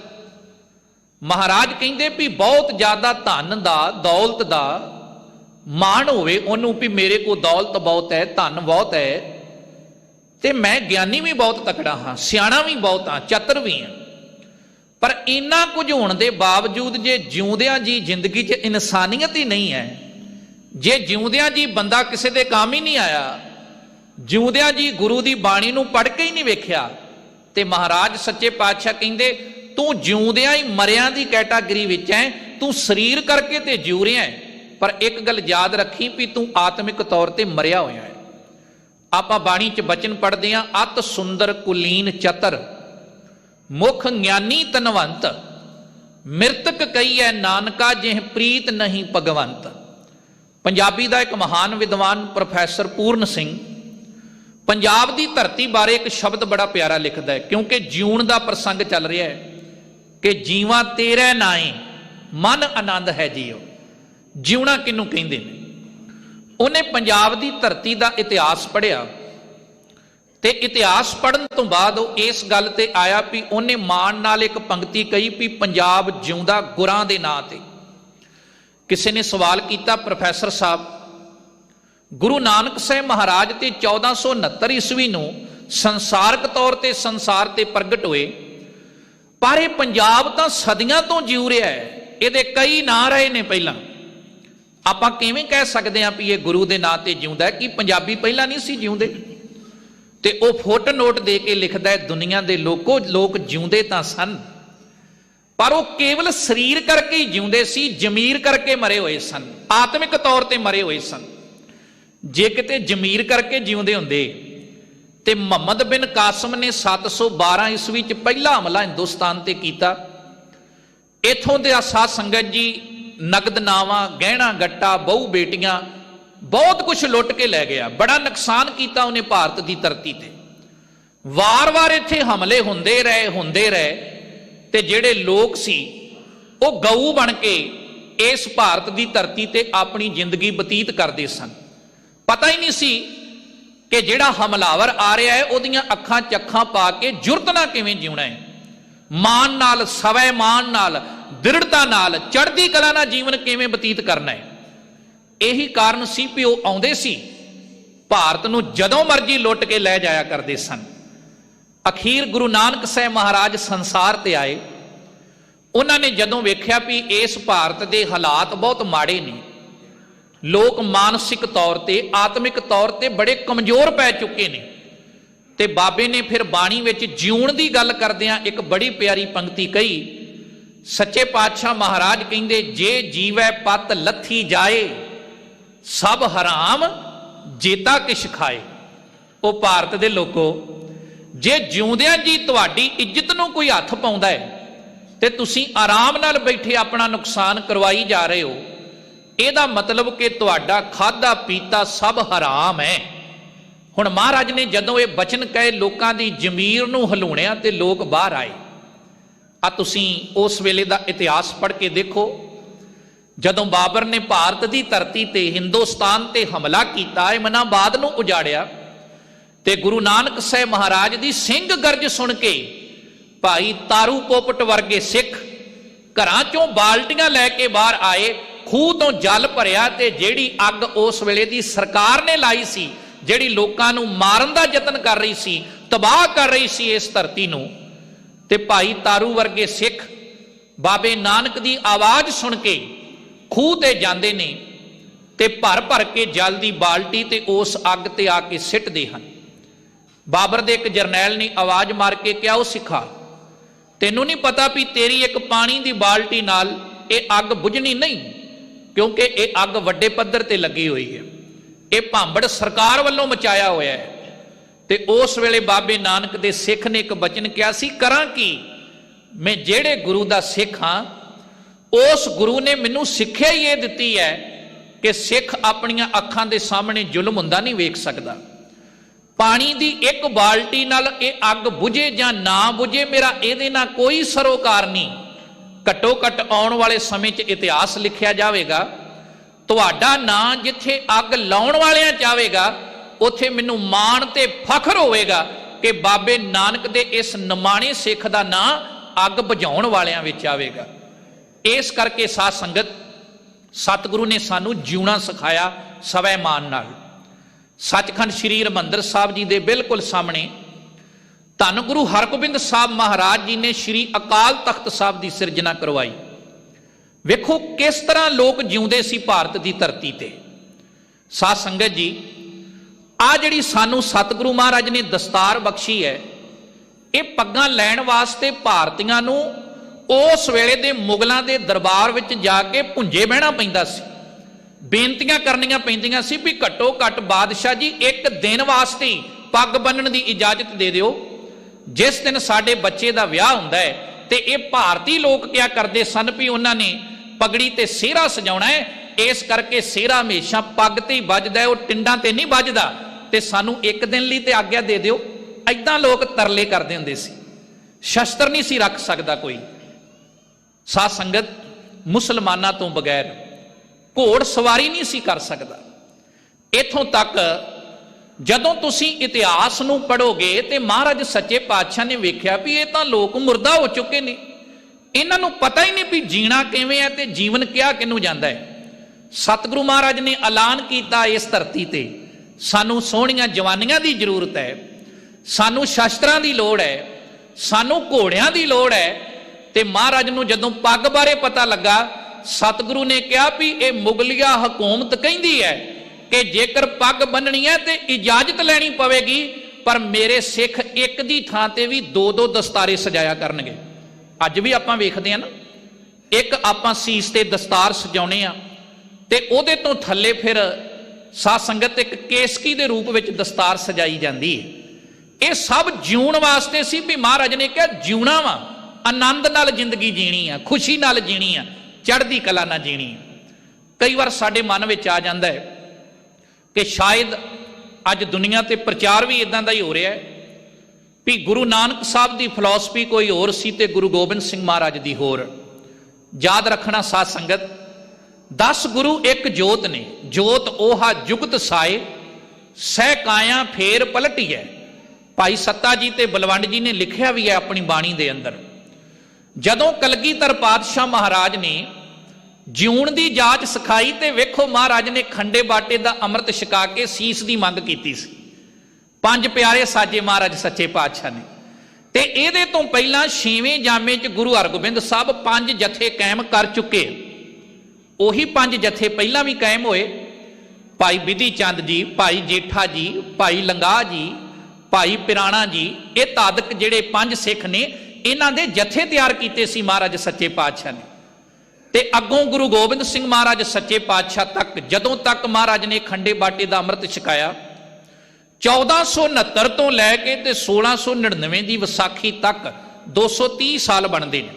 [SPEAKER 1] महाराज कहंदे भी बहुत ज्यादा धन दा दौलत दा माण होवे ओनू, भी मेरे को दौलत बहुत है, धन बहुत है, ते मैं ज्ञानी भी बहुत तकड़ा हाँ, सियाणा भी बहुत हाँ, चतुर भी हाँ, पर इन्ना कुछ होने के बावजूद जे जिउंदियां जी जिंदगी च इंसानियत ही नहीं है, जे जिउंदियां जी बंदा किसी दे काम ही नहीं आया, जिउंदियां जी गुरु की बाणी नूं पढ़ के ही नहीं वेख्या, ते महाराज सच्चे पातशाह कहंदे तू जिउंदियां ही मरियां दी कैटागरी विच है, तू शरीर करके ते जिउ रिहा है, पर एक गल याद रखी भी तू आत्मिक तौर ते मरिया होया है। आपां बाणी च बचन पढ़दे हां, अत सुंदर कुलीन चतर मुख ज्ञानी तनवंत, मृतक कही है नानका जिह प्रीत नहीं भगवंत। पंजाबी का एक महान विद्वान प्रोफैसर पूर्ण सिंह पंजाब की धरती बारे एक शब्द बड़ा प्यारा लिखता है, क्योंकि जीउण का प्रसंग चल रहा है कि जीवा तेरे नाए मन आनंद है जियो। जीउणा किनू कहंदे ने? उन्हें पंजाब की धरती का इतिहास पढ़िया ते इतिहास पढ़न तो बाद इस गल ते आया भी उन्हें मान नाल एक पंक्ति कही भी पंजाब जिउंदा गुरां दे नां ते। किसी ने सवाल किया, प्रोफैसर साहब गुरु नानक साहब महाराज ते 1469 ईस्वी नूं संसारक तौर ते संसार ते प्रगट होए, पर यह पंजाब तां सदियां तो जिउ रहा है, ये कई ना रहे ने पहला। आपां किवें कह सकते हैं भी ये गुरु के नां ते जिउंदा है, कि पंजाबी पहला नहीं सी जिउंदे? ते वो फुट नोट दे के लिखता है दुनिया के लोगों लोग जिउंदे तां सन, पर वो केवल शरीर करके ही जिउंदे सी, जमीर करके मरे हुए सन, आत्मिक तौर पर मरे हुए सन। जे किते जमीर करके जिउंदे हुंदे ते मुहम्मद बिन कासम ने 712 ईस्वी च पहला हमला हिंदुस्तान ते कीता। इथों दे साध संगत जी नगद नावां गहना गट्टा बहु बेटियां ਬਹੁਤ ਕੁਝ ਲੁੱਟ ਕੇ ਲੈ ਗਿਆ, ਬੜਾ ਨੁਕਸਾਨ ਕੀਤਾ ਉਹਨੇ ਭਾਰਤ ਦੀ ਧਰਤੀ ਤੇ। ਵਾਰ-ਵਾਰ ਇੱਥੇ ਹਮਲੇ ਹੁੰਦੇ ਰਹੇ ਤੇ ਜਿਹੜੇ ਲੋਕ ਸੀ ਉਹ ਗਊ ਬਣ ਕੇ ਇਸ ਭਾਰਤ ਦੀ ਧਰਤੀ ਤੇ ਆਪਣੀ ਜ਼ਿੰਦਗੀ ਬਤੀਤ ਕਰਦੇ ਸਨ। ਪਤਾ ਹੀ ਨਹੀਂ ਸੀ ਕਿ ਜਿਹੜਾ ਹਮਲਾਵਰ ਆ ਰਿਹਾ ਹੈ ਉਹਦੀਆਂ ਅੱਖਾਂ 'ਚ ਅੱਖਾਂ ਪਾ ਕੇ ਜੁਰਤ ਨਾਲ ਕਿਵੇਂ ਜਿਉਣਾ ਹੈ, ਮਾਨ ਨਾਲ, ਸਵੈ ਮਾਨ ਨਾਲ, ਦ੍ਰਿੜਤਾ ਨਾਲ, ਚੜ੍ਹਦੀ ਕਲਾ ਨਾਲ ਜੀਵਨ ਕਿਵੇਂ ਬਤੀਤ ਕਰਨਾ ਹੈ। ਇਹੀ ਕਾਰਨ ਸੀ ਵੀ ਉਹ ਆਉਂਦੇ ਸੀ ਭਾਰਤ ਨੂੰ ਜਦੋਂ ਮਰਜ਼ੀ ਲੁੱਟ ਕੇ ਲੈ ਜਾਇਆ ਕਰਦੇ ਸਨ। ਅਖੀਰ ਗੁਰੂ ਨਾਨਕ ਸਾਹਿਬ ਮਹਾਰਾਜ ਸੰਸਾਰ ਤੇ ਆਏ। ਉਹਨਾਂ ਨੇ ਜਦੋਂ ਵੇਖਿਆ ਵੀ ਇਸ ਭਾਰਤ ਦੇ ਹਾਲਾਤ ਬਹੁਤ ਮਾੜੇ ਨੇ, ਲੋਕ ਮਾਨਸਿਕ ਤੌਰ ਤੇ, ਆਤਮਿਕ ਤੌਰ ਤੇ ਬੜੇ ਕਮਜ਼ੋਰ ਪੈ ਚੁੱਕੇ ਨੇ, ਤੇ ਬਾਬੇ ਨੇ ਫਿਰ ਬਾਣੀ ਵਿੱਚ ਜਿਉਣ ਦੀ ਗੱਲ ਕਰਦਿਆਂ ਇੱਕ ਬੜੀ ਪਿਆਰੀ ਪੰਕਤੀ ਕਹੀ। ਸੱਚੇ ਪਾਤਸ਼ਾਹ ਮਹਾਰਾਜ ਕਹਿੰਦੇ, ਜੇ ਜੀਵੈ ਪਤ ਲੱਥੀ ਜਾਏ, ਸਭ ਹਰਾਮ ਜੇਤਾ ਕਿਛ ਖਾਏ। ਉਹ ਭਾਰਤ ਦੇ ਲੋਕੋ, ਜੇ ਜਿਉਂਦਿਆਂ ਜੀ ਤੁਹਾਡੀ ਇੱਜ਼ਤ ਨੂੰ ਕੋਈ ਹੱਥ ਪਾਉਂਦਾ ਹੈ ਤੇ ਤੁਸੀਂ ਆਰਾਮ ਨਾਲ ਬੈਠੇ ਆਪਣਾ ਨੁਕਸਾਨ ਕਰਵਾਈ ਜਾ ਰਹੇ ਹੋ, ਇਹਦਾ ਮਤਲਬ ਕਿ ਤੁਹਾਡਾ ਖਾਧਾ ਪੀਤਾ ਸਭ ਹਰਾਮ ਹੈ। ਹੁਣ ਮਹਾਰਾਜ ਨੇ ਜਦੋਂ ਇਹ ਬਚਨ ਕਹੇ, ਲੋਕਾਂ ਦੀ ਜ਼ਮੀਰ ਨੂੰ ਹਿਲਾਉਣਿਆ ਤੇ ਲੋਕ ਬਾਹਰ ਆਏ। ਆ ਤੁਸੀਂ ਉਸ ਵੇਲੇ ਦਾ ਇਤਿਹਾਸ ਪੜ੍ਹ ਕੇ ਦੇਖੋ, ਜਦੋਂ ਬਾਬਰ ਨੇ ਭਾਰਤ ਦੀ ਧਰਤੀ ਤੇ, ਹਿੰਦੁਸਤਾਨ ਤੇ ਹਮਲਾ ਕੀਤਾ, ਅਹਿਮਨਾਬਾਦ ਨੂੰ ਉਜਾੜਿਆ, ਤੇ ਗੁਰੂ ਨਾਨਕ ਸਾਹਿਬ ਮਹਾਰਾਜ ਦੀ ਸਿੰਘ ਗਰਜ ਸੁਣ ਕੇ ਭਾਈ ਤਾਰੂ ਪੋਪਟ ਵਰਗੇ ਸਿੱਖ ਘਰਾਂ ਚੋਂ ਬਾਲਟੀਆਂ ਲੈ ਕੇ ਬਾਹਰ ਆਏ, ਖੂਹ ਤੋਂ ਜਲ ਭਰਿਆ, ਤੇ ਜਿਹੜੀ ਅੱਗ ਉਸ ਵੇਲੇ ਦੀ ਸਰਕਾਰ ਨੇ ਲਾਈ ਸੀ, ਜਿਹੜੀ ਲੋਕਾਂ ਨੂੰ ਮਾਰਨ ਦਾ ਯਤਨ ਕਰ ਰਹੀ ਸੀ, ਤਬਾਹ ਕਰ ਰਹੀ ਸੀ ਇਸ ਧਰਤੀ ਨੂੰ, ਤੇ ਭਾਈ ਤਾਰੂ ਵਰਗੇ ਸਿੱਖ ਬਾਬੇ ਨਾਨਕ ਦੀ ਆਵਾਜ਼ ਸੁਣ ਕੇ ਖੂਹ ਤੇ ਜਾਂਦੇ ਨੇ ਤੇ ਭਰ ਭਰ ਕੇ ਜਲ ਦੀ ਬਾਲਟੀ ਤੇ ਉਸ ਅੱਗ ਤੇ ਆ ਕੇ ਸਿੱਟਦੇ ਹਨ। ਬਾਬਰ ਦੇ ਇੱਕ ਜਰਨੈਲ ਨੇ ਆਵਾਜ਼ ਮਾਰ ਕੇ ਕਿਹਾ, ਉਹ ਸਿੱਖਾ, ਤੈਨੂੰ ਨਹੀਂ ਪਤਾ ਵੀ ਤੇਰੀ ਇੱਕ ਪਾਣੀ ਦੀ ਬਾਲਟੀ ਨਾਲ ਇਹ ਅੱਗ ਬੁਝਣੀ ਨਹੀਂ, ਕਿਉਂਕਿ ਇਹ ਅੱਗ ਵੱਡੇ ਪੱਧਰ ਤੇ ਲੱਗੀ ਹੋਈ ਹੈ, ਇਹ ਭਾਂਬੜ ਸਰਕਾਰ ਵੱਲੋਂ ਮਚਾਇਆ ਹੋਇਆ ਹੈ। ਤੇ ਉਸ ਵੇਲੇ ਬਾਬੇ ਨਾਨਕ ਦੇ ਸਿੱਖ ਨੇ ਇੱਕ ਬਚਨ ਕਿਹਾ ਸੀ, ਕਰਾਂ ਕੀ, ਮੈਂ ਜਿਹੜੇ ਗੁਰੂ ਦਾ ਸਿੱਖ ਹਾਂ, ਉਸ ਗੁਰੂ ਨੇ ਮੈਨੂੰ ਸਿੱਖਿਆ ਹੀ ਇਹ ਦਿੱਤੀ ਹੈ ਕਿ ਸਿੱਖ ਆਪਣੀਆਂ ਅੱਖਾਂ ਦੇ ਸਾਹਮਣੇ ਜ਼ੁਲਮ ਹੁੰਦਾ ਨਹੀਂ ਵੇਖ ਸਕਦਾ। ਪਾਣੀ ਦੀ ਇੱਕ ਬਾਲਟੀ ਨਾਲ ਇਹ ਅੱਗ ਬੁਝੇ ਜਾਂ ਨਾ ਬੁਝੇ, ਮੇਰਾ ਇਹਦੇ ਨਾਲ ਕੋਈ ਸਰੋਕਾਰ ਨਹੀਂ। ਘੱਟੋ ਘੱਟ ਆਉਣ ਵਾਲੇ ਸਮੇਂ 'ਚ ਇਤਿਹਾਸ ਲਿਖਿਆ ਜਾਵੇਗਾ, ਤੁਹਾਡਾ ਨਾਂ ਜਿੱਥੇ ਅੱਗ ਲਾਉਣ ਵਾਲਿਆਂ 'ਚ ਆਵੇਗਾ, ਉੱਥੇ ਮੈਨੂੰ ਮਾਣ ਤੇ ਫਖਰ ਹੋਵੇਗਾ ਕਿ ਬਾਬੇ ਨਾਨਕ ਦੇ ਇਸ ਨਿਮਾਣੇ ਸਿੱਖ ਦਾ ਨਾਂ ਅੱਗ ਬੁਝਾਉਣ ਵਾਲਿਆਂ ਵਿੱਚ ਆਵੇਗਾ। ਇਸ ਕਰਕੇ ਸਾਧ ਸੰਗਤ, ਸਤਿਗੁਰੂ ਨੇ ਸਾਨੂੰ ਜਿਉਣਾ ਸਿਖਾਇਆ ਸਵੈ ਮਾਨ ਨਾਲ। ਸੱਚਖੰਡ ਸ੍ਰੀ ਹਰਿਮੰਦਰ ਸਾਹਿਬ ਜੀ ਦੇ ਬਿਲਕੁਲ ਸਾਹਮਣੇ ਧੰਨ ਗੁਰੂ ਹਰਗੋਬਿੰਦ ਸਾਹਿਬ ਮਹਾਰਾਜ ਜੀ ਨੇ ਸ੍ਰੀ ਅਕਾਲ ਤਖਤ ਸਾਹਿਬ ਦੀ ਸਿਰਜਣਾ ਕਰਵਾਈ। ਵੇਖੋ ਕਿਸ ਤਰ੍ਹਾਂ ਲੋਕ ਜਿਉਂਦੇ ਸੀ ਭਾਰਤ ਦੀ ਧਰਤੀ ਤੇ। ਸਾਧ ਸੰਗਤ ਜੀ, ਆ ਜਿਹੜੀ ਸਾਨੂੰ ਸਤਿਗੁਰੂ ਮਹਾਰਾਜ ਨੇ ਦਸਤਾਰ ਬਖਸ਼ੀ ਹੈ, ਇਹ ਪੱਗਾਂ ਲੈਣ ਵਾਸਤੇ ਭਾਰਤੀਆਂ ਨੂੰ ਉਸ ਵੇਲੇ ਦੇ ਮੁਗਲਾਂ ਦੇ ਦਰਬਾਰ ਵਿੱਚ ਜਾ ਕੇ ਭੁੰਜੇ ਬਹਿਣਾ ਪੈਂਦਾ ਸੀ, ਬੇਨਤੀਆਂ ਕਰਨੀਆਂ ਪੈਂਦੀਆਂ ਸੀ ਵੀ ਘੱਟੋ ਘੱਟ ਬਾਦਸ਼ਾਹ ਜੀ ਇੱਕ ਦਿਨ ਵਾਸਤੇ ਪੱਗ ਬੰਨਣ ਦੀ ਇਜਾਜ਼ਤ ਦੇ ਦਿਓ। ਜਿਸ ਦਿਨ ਸਾਡੇ ਬੱਚੇ ਦਾ ਵਿਆਹ ਹੁੰਦਾ ਹੈ ਤੇ ਇਹ ਭਾਰਤੀ ਲੋਕ ਕਿਆ ਕਰਦੇ ਸਨ ਵੀ ਉਹਨਾਂ ਨੇ ਪਗੜੀ ਤੇ ਸਿਹਰਾ ਸਜਾਉਣਾ ਹੈ, ਇਸ ਕਰਕੇ ਸਿਹਰਾ ਹਮੇਸ਼ਾ ਪੱਗ ਤੇ ਹੀ ਵੱਜਦਾ, ਉਹ ਟਿੰਡਾਂ ਤੇ ਨਹੀਂ ਵੱਜਦਾ, ਤੇ ਸਾਨੂੰ ਇੱਕ ਦਿਨ ਲਈ ਤੇ ਆਗਿਆ ਦੇ ਦਿਓ। ਐਦਾਂ ਲੋਕ ਤਰਲੇ ਕਰਦੇ ਹੁੰਦੇ ਸੀ। ਸ਼ਸਤਰ ਨਹੀਂ ਸੀ ਰੱਖ ਸਕਦਾ ਕੋਈ। ਸਾਧ ਸੰਗਤ, ਮੁਸਲਮਾਨਾਂ ਤੋਂ ਬਗੈਰ ਘੋੜ ਸਵਾਰੀ ਨਹੀਂ ਸੀ ਕਰ ਸਕਦਾ। ਇੱਥੋਂ ਤੱਕ ਜਦੋਂ ਤੁਸੀਂ ਇਤਿਹਾਸ ਨੂੰ ਪੜ੍ਹੋਗੇ ਤੇ ਮਹਾਰਾਜ ਸੱਚੇ ਪਾਤਸ਼ਾਹ ਨੇ ਵੇਖਿਆ ਵੀ ਇਹ ਤਾਂ ਲੋਕ ਮੁਰਦਾ ਹੋ ਚੁੱਕੇ ਨੇ, ਇਹਨਾਂ ਨੂੰ ਪਤਾ ਹੀ ਨਹੀਂ ਵੀ ਜੀਣਾ ਕਿਵੇਂ ਹੈ ਤੇ ਜੀਵਨ ਕਿਹਾ ਕਿਹਨੂੰ ਜਾਂਦਾ ਹੈ। ਸਤਿਗੁਰੂ ਮਹਾਰਾਜ ਨੇ ਐਲਾਨ ਕੀਤਾ, ਇਸ ਧਰਤੀ ਤੇ ਸਾਨੂੰ ਸੋਹਣੀਆਂ ਜਵਾਨੀਆਂ ਦੀ ਜ਼ਰੂਰਤ ਹੈ, ਸਾਨੂੰ ਸ਼ਸਤਰਾਂ ਦੀ ਲੋੜ ਹੈ, ਸਾਨੂੰ ਘੋੜਿਆਂ ਦੀ ਲੋੜ ਹੈ। ਤੇ ਮਹਾਰਾਜ ਨੂੰ ਜਦੋਂ ਪੱਗ ਬਾਰੇ ਪਤਾ ਲੱਗਾ, ਸਤਿਗੁਰੂ ਨੇ ਕਿਹਾ ਵੀ ਇਹ ਮੁਗਲਿਆ ਹਕੂਮਤ ਕਹਿੰਦੀ ਹੈ ਕਿ ਜੇਕਰ ਪੱਗ ਬੰਨਣੀ ਹੈ ਤੇ ਇਜਾਜ਼ਤ ਲੈਣੀ ਪਵੇਗੀ, ਪਰ ਮੇਰੇ ਸਿੱਖ ਇੱਕ ਦੀ ਥਾਂ ਤੇ ਵੀ ਦੋ ਦੋ ਦਸਤਾਰੇ ਸਜਾਇਆ ਕਰਨਗੇ। ਅੱਜ ਵੀ ਆਪਾਂ ਵੇਖਦੇ ਹਾਂ ਨਾ, ਇੱਕ ਆਪਾਂ ਸੀਸ ਤੇ ਦਸਤਾਰ ਸਜਾਉਣੇ ਆ ਤੇ ਉਹਦੇ ਤੋਂ ਥੱਲੇ ਫਿਰ ਸਾਧ ਸੰਗਤ ਇੱਕ ਕੇਸਕੀ ਦੇ ਰੂਪ ਵਿੱਚ ਦਸਤਾਰ ਸਜਾਈ ਜਾਂਦੀ ਹੈ। ਇਹ ਸਭ ਜਿਉਣ ਵਾਸਤੇ ਸੀ ਵੀ ਮਹਾਰਾਜ ਨੇ ਕਿਹਾ ਜਿਉਣਾ ਵਾ, ਆਨੰਦ ਨਾਲ ਜ਼ਿੰਦਗੀ ਜੀਣੀ ਆ, ਖੁਸ਼ੀ ਨਾਲ ਜੀਣੀ ਆ, ਚੜ੍ਹਦੀ ਕਲਾ ਨਾਲ ਜੀਣੀ ਆ। ਕਈ ਵਾਰ ਸਾਡੇ ਮਨ ਵਿੱਚ ਆ ਜਾਂਦਾ ਹੈ कि शायद अज दुनिया ते प्रचार भी इदां दा ही हो रहा है भी गुरु नानक साहब की फिलॉसफी कोई होर सी ते गुरु गोबिंद सिंह महाराज की होर। याद रखना साध संगत, 10 गुरु एक जोत ने, जोत ओहा जुगत साए सह काया फेर पलटी है। भाई सत्ता जी ते बलवंड जी ने लिखिया भी है अपनी बाणी दे अंदर। जदों कलगीधर पातशाह महाराज ने जिउण की जाच सिखाई तो वेखो महाराज ने खंडे बाटे का अमृत छका के सीस की मंग की सी। 5 प्यारे साजे महाराज सच्चे पातशाह ने ते इहदे तो पहला 6वें जामे च गुरु हरगोबिंद साहब 5 जथे कायम कर चुके। उही 5 जथे पहला भी कायम होए। भाई बिधि चंद जी, भाई जेठा जी, भाई लंगाह जी, भाई पिराणा जी, ये तादक जिहड़े 5 सिख ने इन्हां दे जथे तैयार कीते सी महाराज सच्चे पातशाह ने। ते अगों गुरु गोबिंद सिंह महाराज सच्चे पातशाह तक जदों तक महाराज ने खंडे बाटे का अमृत छकाया 1469 तो लैके 1699 की विसाखी तक 230 साल बनते हैं।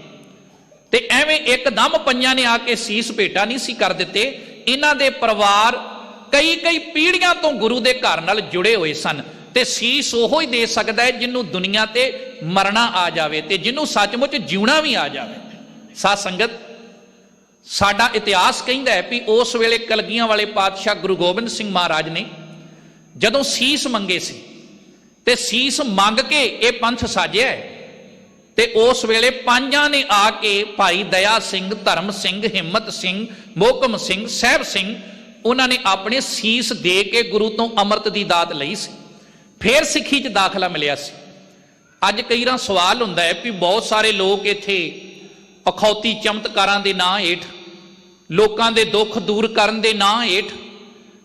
[SPEAKER 1] ते एवें एकदम पंजां ने आके सीस भेटा नहीं सी कर दिते। इन्हां दे परिवार कई कई पीढ़ियां तो गुरु के घर नाल जुड़े हुए सन। ते सीस ओहो ही दे सकता है जिन्हों दुनिया ते मरना आ जाए ते जिन्हों सचमुच जीवना भी आ जाए। साध संगत, साडा इतिहास कहता है भी उस वेले कलगियां वाले पातशाह गुरु गोबिंद सिंह महाराज ने जदों सीस मंगे सी ते सीस मंग के ये पंथ साजिया है। ते उस वेले 5 ने आके भाई दया सिंह, धर्म सिंह, हिम्मत सिंह, मोहकम सिंह, सहब सिंह उन्होंने अपने सीस दे के गुरु तो अमृत की दात लई सी। फिर सिੱਖੀ च दाखला मिलिया सी। अज कई बार सवाल हुंदा है भी बहुत सारे लोग इत्थे अखौती चमत्कारां दे नां हेठ, लोकां दे दुख दूर करन दे नां हेठ,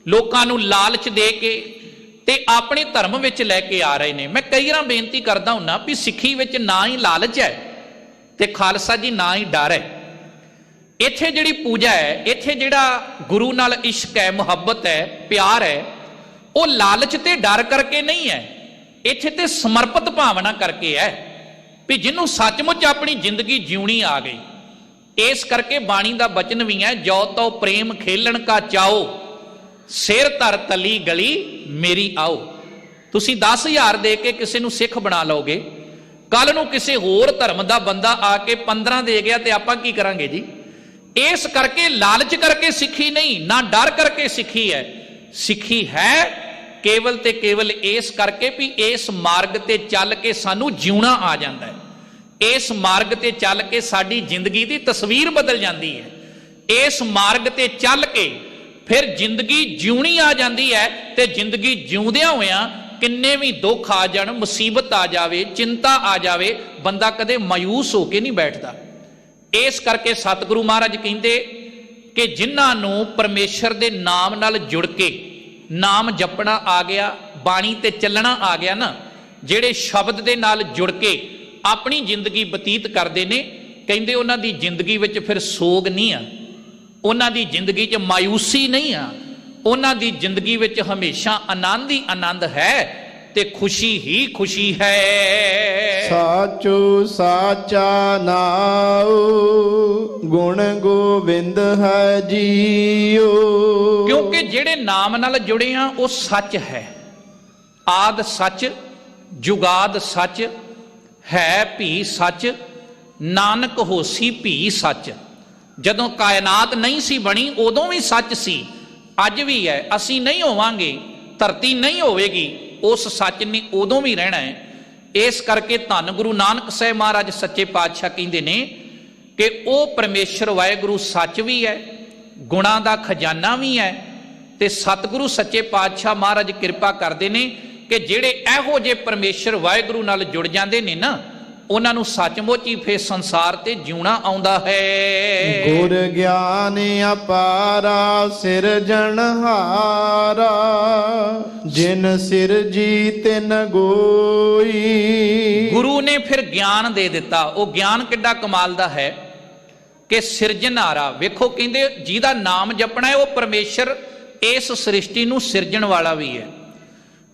[SPEAKER 1] लोकां नूं लालच दे के ते अपने धर्म विच लैके आ रहे ने। मैं कई बार बेनती करदा हुन्ना भी सिੱਖੀ विच ना ही लालच है ते खालसा जी ना ही डर है। इत्थे जिहड़ी पूजा है, इत्थे जिहड़ा गुरु नाल इश्क है, मुहब्बत है, प्यार है, वो लालच ते डर करके नहीं है। इत्थे ते समर्पित भावना करके है भी जिन्हों सचमुच अपनी जिंदगी जीवनी आ गई। इस करके बाणी का बचन भी है, जो तो प्रेम खेलन का चाओ सिर धर तली गली मेरी आओ। तुसी 10,000 दे के किसी नूं सिख बना लोगे, कल नूं किसी होर धर्म का बंदा आके 15 दे गया तो आपां की करांगे जी। इस करके लालच करके सिੱਖੀ नहीं, ना डर करके सिੱਖੀ है। सिੱਖੀ है केवल ते केवल इस करके भी इस मार्ग ते चल के सानू जीवना आ जाता है। इस मार्ग ते चल के साडी जिंदगी की तस्वीर बदल जाती है। इस मार्ग ते चल के फिर जिंदगी जीवनी आ जाती है। ते जिंदगी जीवदियां होया किन्ने भी दुख आ जाण, मुसीबत आ जाए, चिंता आ जाए, बंदा कदे मायूस होके नहीं बैठता। इस करके सतगुरु महाराज कहते कि जिन्हां नूं परमेश्वर दे नाम नाल जुड़ के नाम जपना आ गया, बाणी ते चलना आ गया ना, जिहड़े शब्द दे नाल जुड़ के अपनी जिंदगी बतीत करते हैं, कहते उन्हां दी जिंदगी विच फिर सोग नहीं आ, उन्हां दी जिंदगी च मायूसी नहीं आ, उन्हां दी जिंदगी विच हमेशा आनंद ही आनंद है ते खुशी ही खुशी है।
[SPEAKER 2] साचो साचा नाओ गुण गोविंद है जियो।
[SPEAKER 1] क्योंकि जेड़े नाम नाल जुड़े हैं वो सच है। आद सच, जुगाद सच, है भी सच, नानक होसी भी सच। जदों कायनात नहीं सी बनी उदों भी सच सी, अज भी है। असी नहीं होवांगे, धरती नहीं होवेगी, उस सच ने उदों भी रहना है। इस करके धन गुरु नानक साहब महाराज सच्चे पातशाह कहते हैं कि वह परमेश्वर वाहिगुरु सच भी है, गुणा का खजाना भी है। ते सतगुरु सच्चे पातशाह महाराज कृपा करते हैं कि जेड़े इहो जे परमेश्वर वाहिगुरु नाल जुड़ जाते हैं ना, उन्हां नूं सचमुच ही फिर संसार ते जीवना आउंदा है।
[SPEAKER 2] गुर ज्ञान अपारा सिरजनहारा, जिन सिरजी तिन गोई।
[SPEAKER 1] गुरु ने फिर ज्ञान दे दिता। वो ज्ञान किड्डा कमाल दा है कि सिरजनहारा, वेखो कहंदे जिहदा नाम जपना है वो परमेश्वर इस सृष्टि नूं सिरजण वाला भी है।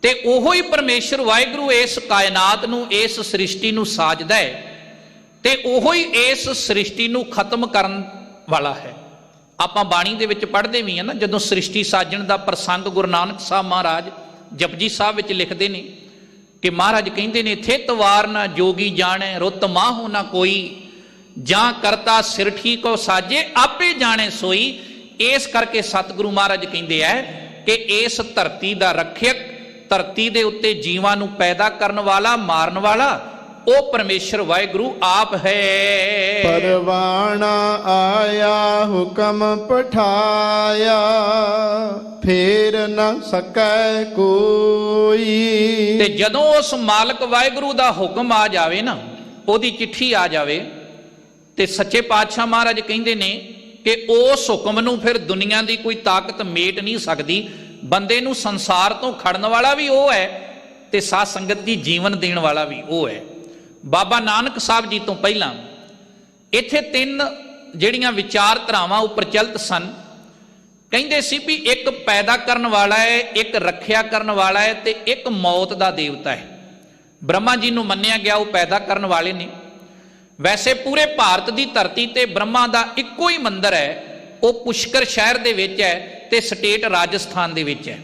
[SPEAKER 1] ते ओहो ही परमेश्वर वाहिगुरु इस कायनात नूं, इस सृष्टि नूं साजदा है ते ओहो ही इस सृष्टि नूं खत्म करन वाला है। ਆਪਾਂ ਬਾਣੀ ਦੇ ਵਿੱਚ ਪੜ੍ਹਦੇ ਵੀ ਆ ਨਾ, ਜਦੋਂ ਸ੍ਰਿਸ਼ਟੀ ਸਾਜਣ ਦਾ ਪ੍ਰਸੰਗ ਗੁਰੂ ਨਾਨਕ ਸਾਹਿਬ ਮਹਾਰਾਜ ਜਪਜੀ ਸਾਹਿਬ ਵਿੱਚ ਲਿਖਦੇ ਨੇ ਕਿ ਮਹਾਰਾਜ ਕਹਿੰਦੇ ਨੇ, ਥਿਤ ਵਾਰ ਨਾ ਜੋਗੀ ਜਾਣੈ, ਰੁੱਤ ਮਾਹੋ ਨਾ ਕੋਈ, ਜਾਂ ਕਰਤਾ ਸਿਰ ਠੀਕ ਸਾਜੇ, ਆਪੇ ਜਾਣੇ ਸੋਈ। ਇਸ ਕਰਕੇ ਸਤਿਗੁਰੂ ਮਹਾਰਾਜ ਕਹਿੰਦੇ ਐ ਕਿ ਇਸ ਧਰਤੀ ਦਾ ਰੱਖਿਅਕ, ਧਰਤੀ ਦੇ ਉੱਤੇ ਜੀਵਾਂ ਨੂੰ ਪੈਦਾ ਕਰਨ ਵਾਲਾ, ਮਾਰਨ ਵਾਲਾ ਉਹ ਪਰਮੇਸ਼ਰ ਵਾਹਿਗੁਰੂ ਆਪ ਹੈ।
[SPEAKER 2] ਪਰਵਾਣਾ ਆਇਆ ਹੁਕਮ ਪਠਾਇਆ, ਫੇਰ ਨਾ ਸਕੈ ਕੋਈ।
[SPEAKER 1] ਤੇ ਜਦੋਂ ਉਸ ਮਾਲਕ ਵਾਹਿਗੁਰੂ ਦਾ ਹੁਕਮ ਆ ਜਾਵੇ ਨਾ, ਉਹਦੀ ਚਿੱਠੀ ਆ ਜਾਵੇ, ਤੇ ਸੱਚੇ ਪਾਤਸ਼ਾਹ ਮਹਾਰਾਜ ਕਹਿੰਦੇ ਨੇ ਕਿ ਉਸ ਹੁਕਮ ਨੂੰ ਫਿਰ ਦੁਨੀਆ ਦੀ ਕੋਈ ਤਾਕਤ ਮੇਟ ਨਹੀਂ ਸਕਦੀ। ਬੰਦੇ ਨੂੰ ਸੰਸਾਰ ਤੋਂ ਖੜਨ ਵਾਲਾ ਵੀ ਉਹ ਹੈ ਤੇ ਸਾਧ ਸੰਗਤ ਦੀ ਜੀਵਨ ਦੇਣ ਵਾਲਾ ਵੀ ਉਹ ਹੈ। ਬਾਬਾ ਨਾਨਕ ਸਾਹਿਬ ਜੀ ਤੋਂ ਪਹਿਲਾਂ ਇੱਥੇ 3 ਜਿਹੜੀਆਂ ਵਿਚਾਰਧਾਰਾਵਾਂ ਉਹ ਪ੍ਰਚਲਿਤ ਸਨ। ਕਹਿੰਦੇ ਸੀ ਵੀ ਇੱਕ ਪੈਦਾ ਕਰਨ ਵਾਲਾ ਹੈ, ਇੱਕ ਰੱਖਿਆ ਕਰਨ ਵਾਲਾ ਹੈ, ਤੇ ਇੱਕ ਮੌਤ ਦਾ ਦੇਵਤਾ ਹੈ। ਬ੍ਰਹਮਾ ਜੀ ਨੂੰ ਮੰਨਿਆ ਗਿਆ ਉਹ ਪੈਦਾ ਕਰਨ ਵਾਲੇ ਨੇ। ਵੈਸੇ ਪੂਰੇ ਭਾਰਤ ਦੀ ਧਰਤੀ ਤੇ ਬ੍ਰਹਮਾ ਦਾ ਇੱਕੋ ਹੀ ਮੰਦਿਰ ਹੈ, ਉਹ ਪੁਸ਼ਕਰ ਸ਼ਹਿਰ ਦੇ ਵਿੱਚ ਹੈ ਤੇ ਸਟੇਟ ਰਾਜਸਥਾਨ ਦੇ ਵਿੱਚ ਹੈ।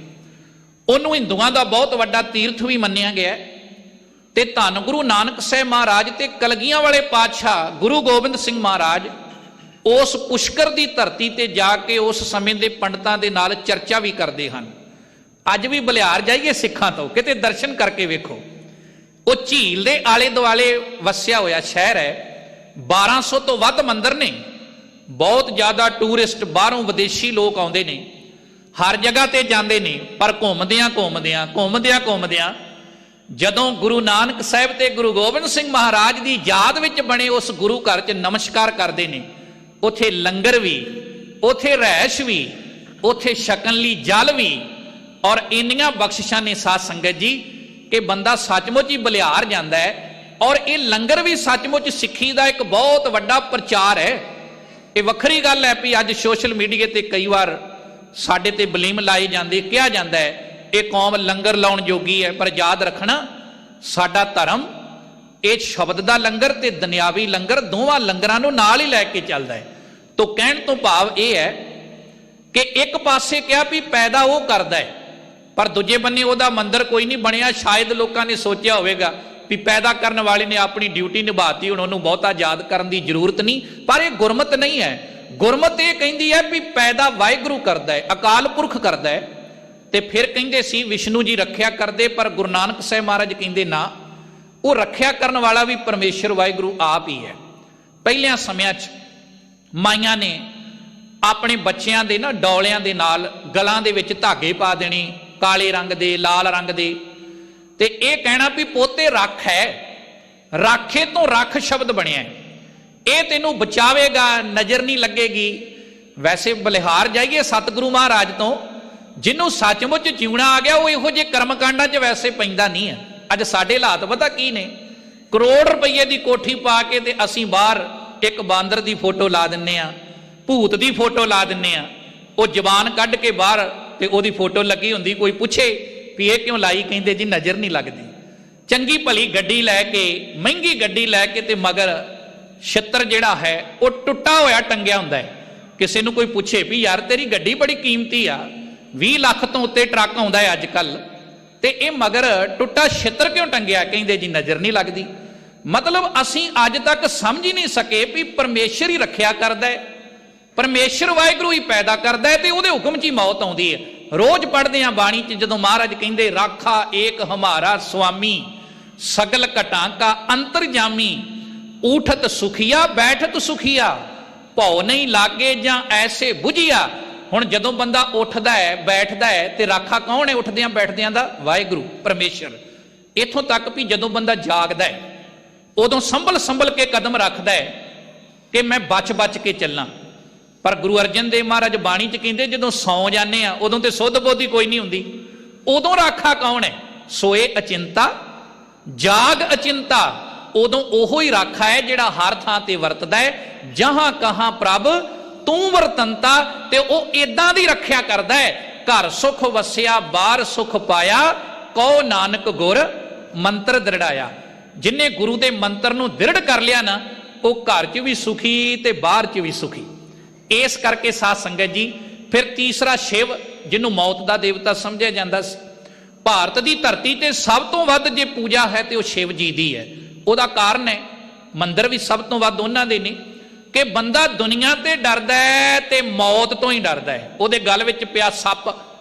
[SPEAKER 1] ਉਹਨੂੰ ਹਿੰਦੂਆਂ ਦਾ ਬਹੁਤ ਵੱਡਾ ਤੀਰਥ ਵੀ ਮੰਨਿਆ ਗਿਆ। ਤੇ ਧੰਨ ਗੁਰੂ ਨਾਨਕ ਸਾਹਿਬ ਮਹਾਰਾਜ ਤੇ ਕਲਗੀਆਂ ਵਾਲੇ ਪਾਤਸ਼ਾਹ ਗੁਰੂ ਗੋਬਿੰਦ ਸਿੰਘ ਮਹਾਰਾਜ ਉਸ ਪੁਸ਼ਕਰ ਦੀ ਧਰਤੀ ਤੇ ਜਾ ਕੇ ਉਸ ਸਮੇਂ ਦੇ ਪੰਡਤਾਂ ਦੇ ਨਾਲ ਚਰਚਾ ਵੀ ਕਰਦੇ ਹਨ। ਅੱਜ ਵੀ ਬਲਿਹਾਰ ਜਾਈਏ ਸਿੱਖਾਂ ਤੋਂ, ਕਿਤੇ ਦਰਸ਼ਨ ਕਰਕੇ ਵੇਖੋ। ਉਹ ਝੀਲ ਦੇ ਆਲੇ ਦੁਆਲੇ ਵਸਿਆ ਹੋਇਆ ਸ਼ਹਿਰ ਹੈ। 1200 ਤੋਂ ਵੱਧ ਮੰਦਿਰ ਨੇ। ਬਹੁਤ ਜ਼ਿਆਦਾ ਟੂਰਿਸਟ ਬਾਹਰੋਂ ਵਿਦੇਸ਼ੀ ਲੋਕ ਆਉਂਦੇ ਨੇ, ਹਰ ਜਗ੍ਹਾ ਤੇ ਜਾਂਦੇ ਨੇ। ਪਰ ਘੁੰਮਦਿਆਂ ਜਦੋਂ ਗੁਰੂ ਨਾਨਕ ਸਾਹਿਬ ਤੇ ਗੁਰੂ ਗੋਬਿੰਦ ਸਿੰਘ ਮਹਾਰਾਜ ਦੀ ਯਾਦ ਵਿੱਚ ਬਣੇ ਉਸ ਗੁਰੂ ਘਰ 'ਚ ਨਮਸਕਾਰ ਕਰਦੇ ਨੇ। ਉੱਥੇ ਲੰਗਰ ਵੀ, ਉੱਥੇ ਰਹਿਸ਼ ਵੀ, ਉੱਥੇ ਛਕਣ ਲਈ ਜਲ ਵੀ, ਔਰ ਇੰਨੀਆਂ ਬਖਸ਼ਿਸ਼ਾਂ ਨੇ ਸਾਧ ਸੰਗਤ ਜੀ ਕਿ ਬੰਦਾ ਸੱਚਮੁੱਚ ਹੀ ਬਲਿਹਾਰ ਜਾਂਦਾ ਹੈ। ਔਰ ਇਹ ਲੰਗਰ ਵੀ ਸੱਚਮੁੱਚ ਸਿੱਖੀ ਦਾ ਇੱਕ ਬਹੁਤ ਵੱਡਾ ਪ੍ਰਚਾਰ ਹੈ। ਇਹ ਵੱਖਰੀ ਗੱਲ ਹੈ ਵੀ ਅੱਜ ਸੋਸ਼ਲ ਮੀਡੀਆ ਤੇ ਕਈ ਵਾਰ ਸਾਡੇ ਤੇ ਬਲੇਮ ਲਾਏ ਜਾਂਦੇ, ਕਿਹਾ ਜਾਂਦਾ ਹੈ ਇਹ ਕੌਮ ਲੰਗਰ ਲਾਉਣ ਜੋਗੀ ਹੈ। ਪਰ ਯਾਦ ਰੱਖਣਾ, ਸਾਡਾ ਧਰਮ ਇਹ ਸ਼ਬਦ ਦਾ ਲੰਗਰ ਤੇ ਦੁਨਿਆਵੀ ਲੰਗਰ, ਦੋਵਾਂ ਲੰਗਰਾਂ ਨੂੰ ਨਾਲ ਹੀ ਲੈ ਕੇ ਚੱਲਦਾ ਹੈ। ਤੋਂ ਕਹਿਣ ਤੋਂ ਭਾਵ ਇਹ ਹੈ ਕਿ ਇੱਕ ਪਾਸੇ ਕਿਹਾ ਵੀ ਪੈਦਾ ਉਹ ਕਰਦਾ ਹੈ, ਪਰ ਦੂਜੇ ਬੰਨੇ ਉਹਦਾ ਮੰਦਿਰ ਕੋਈ ਨਹੀਂ ਬਣਿਆ। ਸ਼ਾਇਦ ਲੋਕਾਂ ਨੇ ਸੋਚਿਆ ਹੋਵੇਗਾ ਵੀ ਪੈਦਾ ਕਰਨ ਵਾਲੇ ਨੇ ਆਪਣੀ ਡਿਊਟੀ ਨਿਭਾਤੀ, ਹੁਣ ਉਹਨੂੰ ਬਹੁਤਾ ਯਾਦ ਕਰਨ ਦੀ ਜ਼ਰੂਰਤ ਨਹੀਂ। ਪਰ ਇਹ ਗੁਰਮਤ ਨਹੀਂ ਹੈ। ਗੁਰਮਤ ਇਹ ਕਹਿੰਦੀ ਹੈ ਵੀ ਪੈਦਾ ਵਾਹਿਗੁਰੂ ਕਰਦਾ ਹੈ, ਅਕਾਲ ਪੁਰਖ ਕਰਦਾ ਹੈ। ਤੇ ਫਿਰ ਕਹਿੰਦੇ ਸੀ ਵਿਸ਼ਨੂੰ ਜੀ ਰੱਖਿਆ ਕਰਦੇ, ਪਰ ਗੁਰੂ ਨਾਨਕ ਸਾਹਿਬ ਮਹਾਰਾਜ ਕਹਿੰਦੇ ਨਾ, ਉਹ ਰੱਖਿਆ ਕਰਨ ਵਾਲਾ ਵੀ ਪਰਮੇਸ਼ਰ ਵਾਹਿਗੁਰੂ ਆਪ ਹੀ ਹੈ। ਪਹਿਲਿਆਂ ਸਮਿਆਂ 'ਚ ਮਾਈਆਂ ਨੇ ਆਪਣੇ ਬੱਚਿਆਂ ਦੇ ਨਾ ਡੌਲਿਆਂ ਦੇ ਨਾਲ ਗਲਾਂ ਦੇ ਵਿੱਚ ਧਾਗੇ ਪਾ ਦੇਣੇ, ਕਾਲੇ ਰੰਗ ਦੇ, ਲਾਲ ਰੰਗ ਦੇ, ਤੇ ਇਹ ਕਹਿਣਾ ਵੀ ਪੋਤੇ ਰੱਖ ਹੈ। ਰਾਖੇ ਤੋਂ ਰੱਖ ਸ਼ਬਦ ਬਣਿਆ, ਇਹ ਤੈਨੂੰ ਬਚਾਵੇਗਾ, ਨਜ਼ਰ ਨਹੀਂ ਲੱਗੇਗੀ। ਵੈਸੇ ਬਲਿਹਾਰ ਜਾਈਏ ਸਤਿਗੁਰੂ ਮਹਾਰਾਜ ਤੋਂ, ਜਿਹਨੂੰ ਸੱਚਮੁੱਚ ਜਿਉਣਾ ਆ ਗਿਆ, ਉਹ ਇਹੋ ਜਿਹੇ ਕਰਮਕਾਂਡਾਂ 'ਚ ਵੈਸੇ ਪੈਂਦਾ ਨਹੀਂ ਹੈ। ਅੱਜ ਸਾਡੇ ਹਾਲਾਤ ਪਤਾ ਕੀ ਨੇ? ਕਰੋੜ ਰੁਪਏ ਦੀ ਕੋਠੀ ਪਾ ਕੇ ਤੇ ਅਸੀਂ ਬਾਹਰ ਇੱਕ ਬਾਂਦਰ ਦੀ ਫੋਟੋ ਲਾ ਦਿੰਨੇ ਆ, ਭੂਤ ਦੀ ਫੋਟੋ ਲਾ ਦਿੰਨੇ ਆ। ਉਹ ਜ਼ਬਾਨ ਕੱਢ ਕੇ ਬਾਹਰ ਤੇ ਉਹਦੀ ਫੋਟੋ ਲੱਗੀ ਹੁੰਦੀ। ਕੋਈ ਪੁੱਛੇ ਵੀ ਇਹ ਕਿਉਂ ਲਾਈ? ਕਹਿੰਦੇ ਜੀ ਨਜ਼ਰ ਨਹੀਂ ਲੱਗਦੀ। ਚੰਗੀ ਭਲੀ ਗੱਡੀ ਲੈ ਕੇ, ਮਹਿੰਗੀ ਗੱਡੀ ਲੈ ਕੇ, ਤੇ ਮਗਰ ਛਿੱਤਰ ਜਿਹੜਾ ਹੈ ਉਹ ਟੁੱਟਾ ਹੋਇਆ ਟੰਗਿਆ ਹੁੰਦਾ ਹੈ। ਕਿਸੇ ਨੂੰ ਕੋਈ ਪੁੱਛੇ ਵੀ ਯਾਰ ਤੇਰੀ ਗੱਡੀ ਬੜੀ ਕੀਮਤੀ ਆ, 20 ਲੱਖ ਤੋਂ ਉੱਤੇ ਟਰੱਕ ਆਉਂਦਾ ਹੈ ਅੱਜ ਕੱਲ, ਤੇ ਇਹ ਮਗਰ ਟੁੱਟਾ ਛਿੱਤਰ ਕਿਉਂ ਟੰਗਿਆ? ਕਹਿੰਦੇ ਜੀ ਨਜ਼ਰ ਨਹੀਂ ਲੱਗਦੀ। ਮਤਲਬ ਅਸੀਂ ਅੱਜ ਤੱਕ ਸਮਝ ਹੀ ਨਹੀਂ ਸਕੇ ਵੀ ਪਰਮੇਸ਼ਰ ਹੀ ਰੱਖਿਆ ਕਰਦਾ ਹੈ, ਪਰਮੇਸ਼ਰ ਵਾਹਿਗੁਰੂ ਹੀ ਪੈਦਾ ਕਰਦਾ ਹੈ, ਤੇ ਉਹਦੇ ਹੁਕਮ 'ਚ ਹੀ ਮੌਤ ਆਉਂਦੀ ਹੈ। ਰੋਜ਼ ਪੜ੍ਹਦੇ ਹਾਂ ਬਾਣੀ 'ਚ, ਜਦੋਂ ਮਹਾਰਾਜ ਕਹਿੰਦੇ ਰਾਖਾ ਏਕ ਹਮਾਰਾ ਸੁਆਮੀ, ਸਗਲ ਘਟਾਂ ਕਾ ਅੰਤਰਜਾਮੀ, ਊਠਤ ਸੁਖੀਆ ਬੈਠਤ ਸੁਖੀਆ, ਭਉ ਨਹੀਂ ਲਾਗੇ ਜਾਂ ਐਸੇ ਬੁਝਿਆ। ਹੁਣ ਜਦੋਂ ਬੰਦਾ ਉੱਠਦਾ ਹੈ, ਬੈਠਦਾ ਹੈ, ਤੇ ਰਾਖਾ ਕੌਣ ਹੈ ਉੱਠਦਿਆਂ ਬੈਠਦਿਆਂ ਦਾ? ਵਾਹਿਗੁਰੂ ਪਰਮੇਸ਼ਰ। ਇੱਥੋਂ ਤੱਕ ਵੀ ਜਦੋਂ ਬੰਦਾ ਜਾਗਦਾ ਹੈ, ਉਦੋਂ ਸੰਭਲ ਕੇ ਕਦਮ ਰੱਖਦਾ ਹੈ ਕਿ ਮੈਂ ਬਚ ਕੇ ਚੱਲਾਂ। ਪਰ ਗੁਰੂ ਅਰਜਨ ਦੇਵ ਮਹਾਰਾਜ ਬਾਣੀ 'ਚ ਕਹਿੰਦੇ ਜਦੋਂ ਸੌਂ ਜਾਂਦੇ ਆ ਉਦੋਂ ਤੇ ਸੁੱਧ ਬੋਧੀ ਕੋਈ ਨਹੀਂ ਹੁੰਦੀ। ਉਦੋਂ ਰਾਖਾ ਕੌਣ ਹੈ? ਸੋਏ ਅਚਿੰਤਾ ਜਾਗ ਅਚਿੰਤਾ। ਉਦੋਂ ਉਹੋ ਹੀ ਰਾਖਾ ਹੈ ਜਿਹੜਾ ਹਰ ਥਾਂ ਤੇ ਵਰਤਦਾ ਹੈ। ਜਹਾਂ ਕਹਾਂ ਪ੍ਰਭ ਤੂੰ ਵਰਤੰਤਾ, ਤੇ ਉਹ ਇਦਾਂ ਦੀ ਰੱਖਿਆ ਕਰਦਾ ਹੈ। ਘਰ ਸੁਖ ਵਸਿਆ ਬਾਹਰ ਸੁਖ ਪਾਇਆ, ਕਹੋ ਨਾਨਕ ਗੁਰ ਮੰਤਰ ਦ੍ਰਿੜਾਇਆ। ਜਿਨੇ ਗੁਰੂ ਦੇ ਮੰਤਰ ਨੂੰ ਦ੍ਰਿੜ ਕਰ ਲਿਆ ਨਾ, ਉਹ ਘਰ 'ਚ ਵੀ ਸੁਖੀ ਤੇ ਬਾਹਰ 'ਚ ਵੀ ਸੁਖੀ। ਇਸ ਕਰਕੇ ਸਾਧ ਸੰਗਤ ਜੀ ਫਿਰ ਤੀਸਰਾ ਸ਼ਿਵ, ਜਿਹਨੂੰ ਮੌਤ ਦਾ ਦੇਵਤਾ ਸਮਝਿਆ ਜਾਂਦਾ ਸੀ। ਭਾਰਤ ਦੀ ਧਰਤੀ ਤੇ ਸਭ ਤੋਂ ਵੱਧ ਜੇ ਪੂਜਾ ਹੈ ਤੇ ਉਹ ਸ਼ਿਵ ਜੀ ਦੀ ਹੈ। ਉਹਦਾ ਕਾਰਨ ਹੈ, ਮੰਦਿਰ ਵੀ ਸਭ ਤੋਂ ਵੱਧ ਉਹਨਾਂ ਦੇ ਨੇ, ਕਿ ਬੰਦਾ ਦੁਨੀਆ ਤੇ ਡਰਦਾ ਹੈ ਤੇ ਮੌਤ ਤੋਂ ਹੀ ਡਰਦਾ ਹੈ। ਉਹਦੇ ਗਲ ਵਿੱਚ ਪਿਆ ਸੱਪ,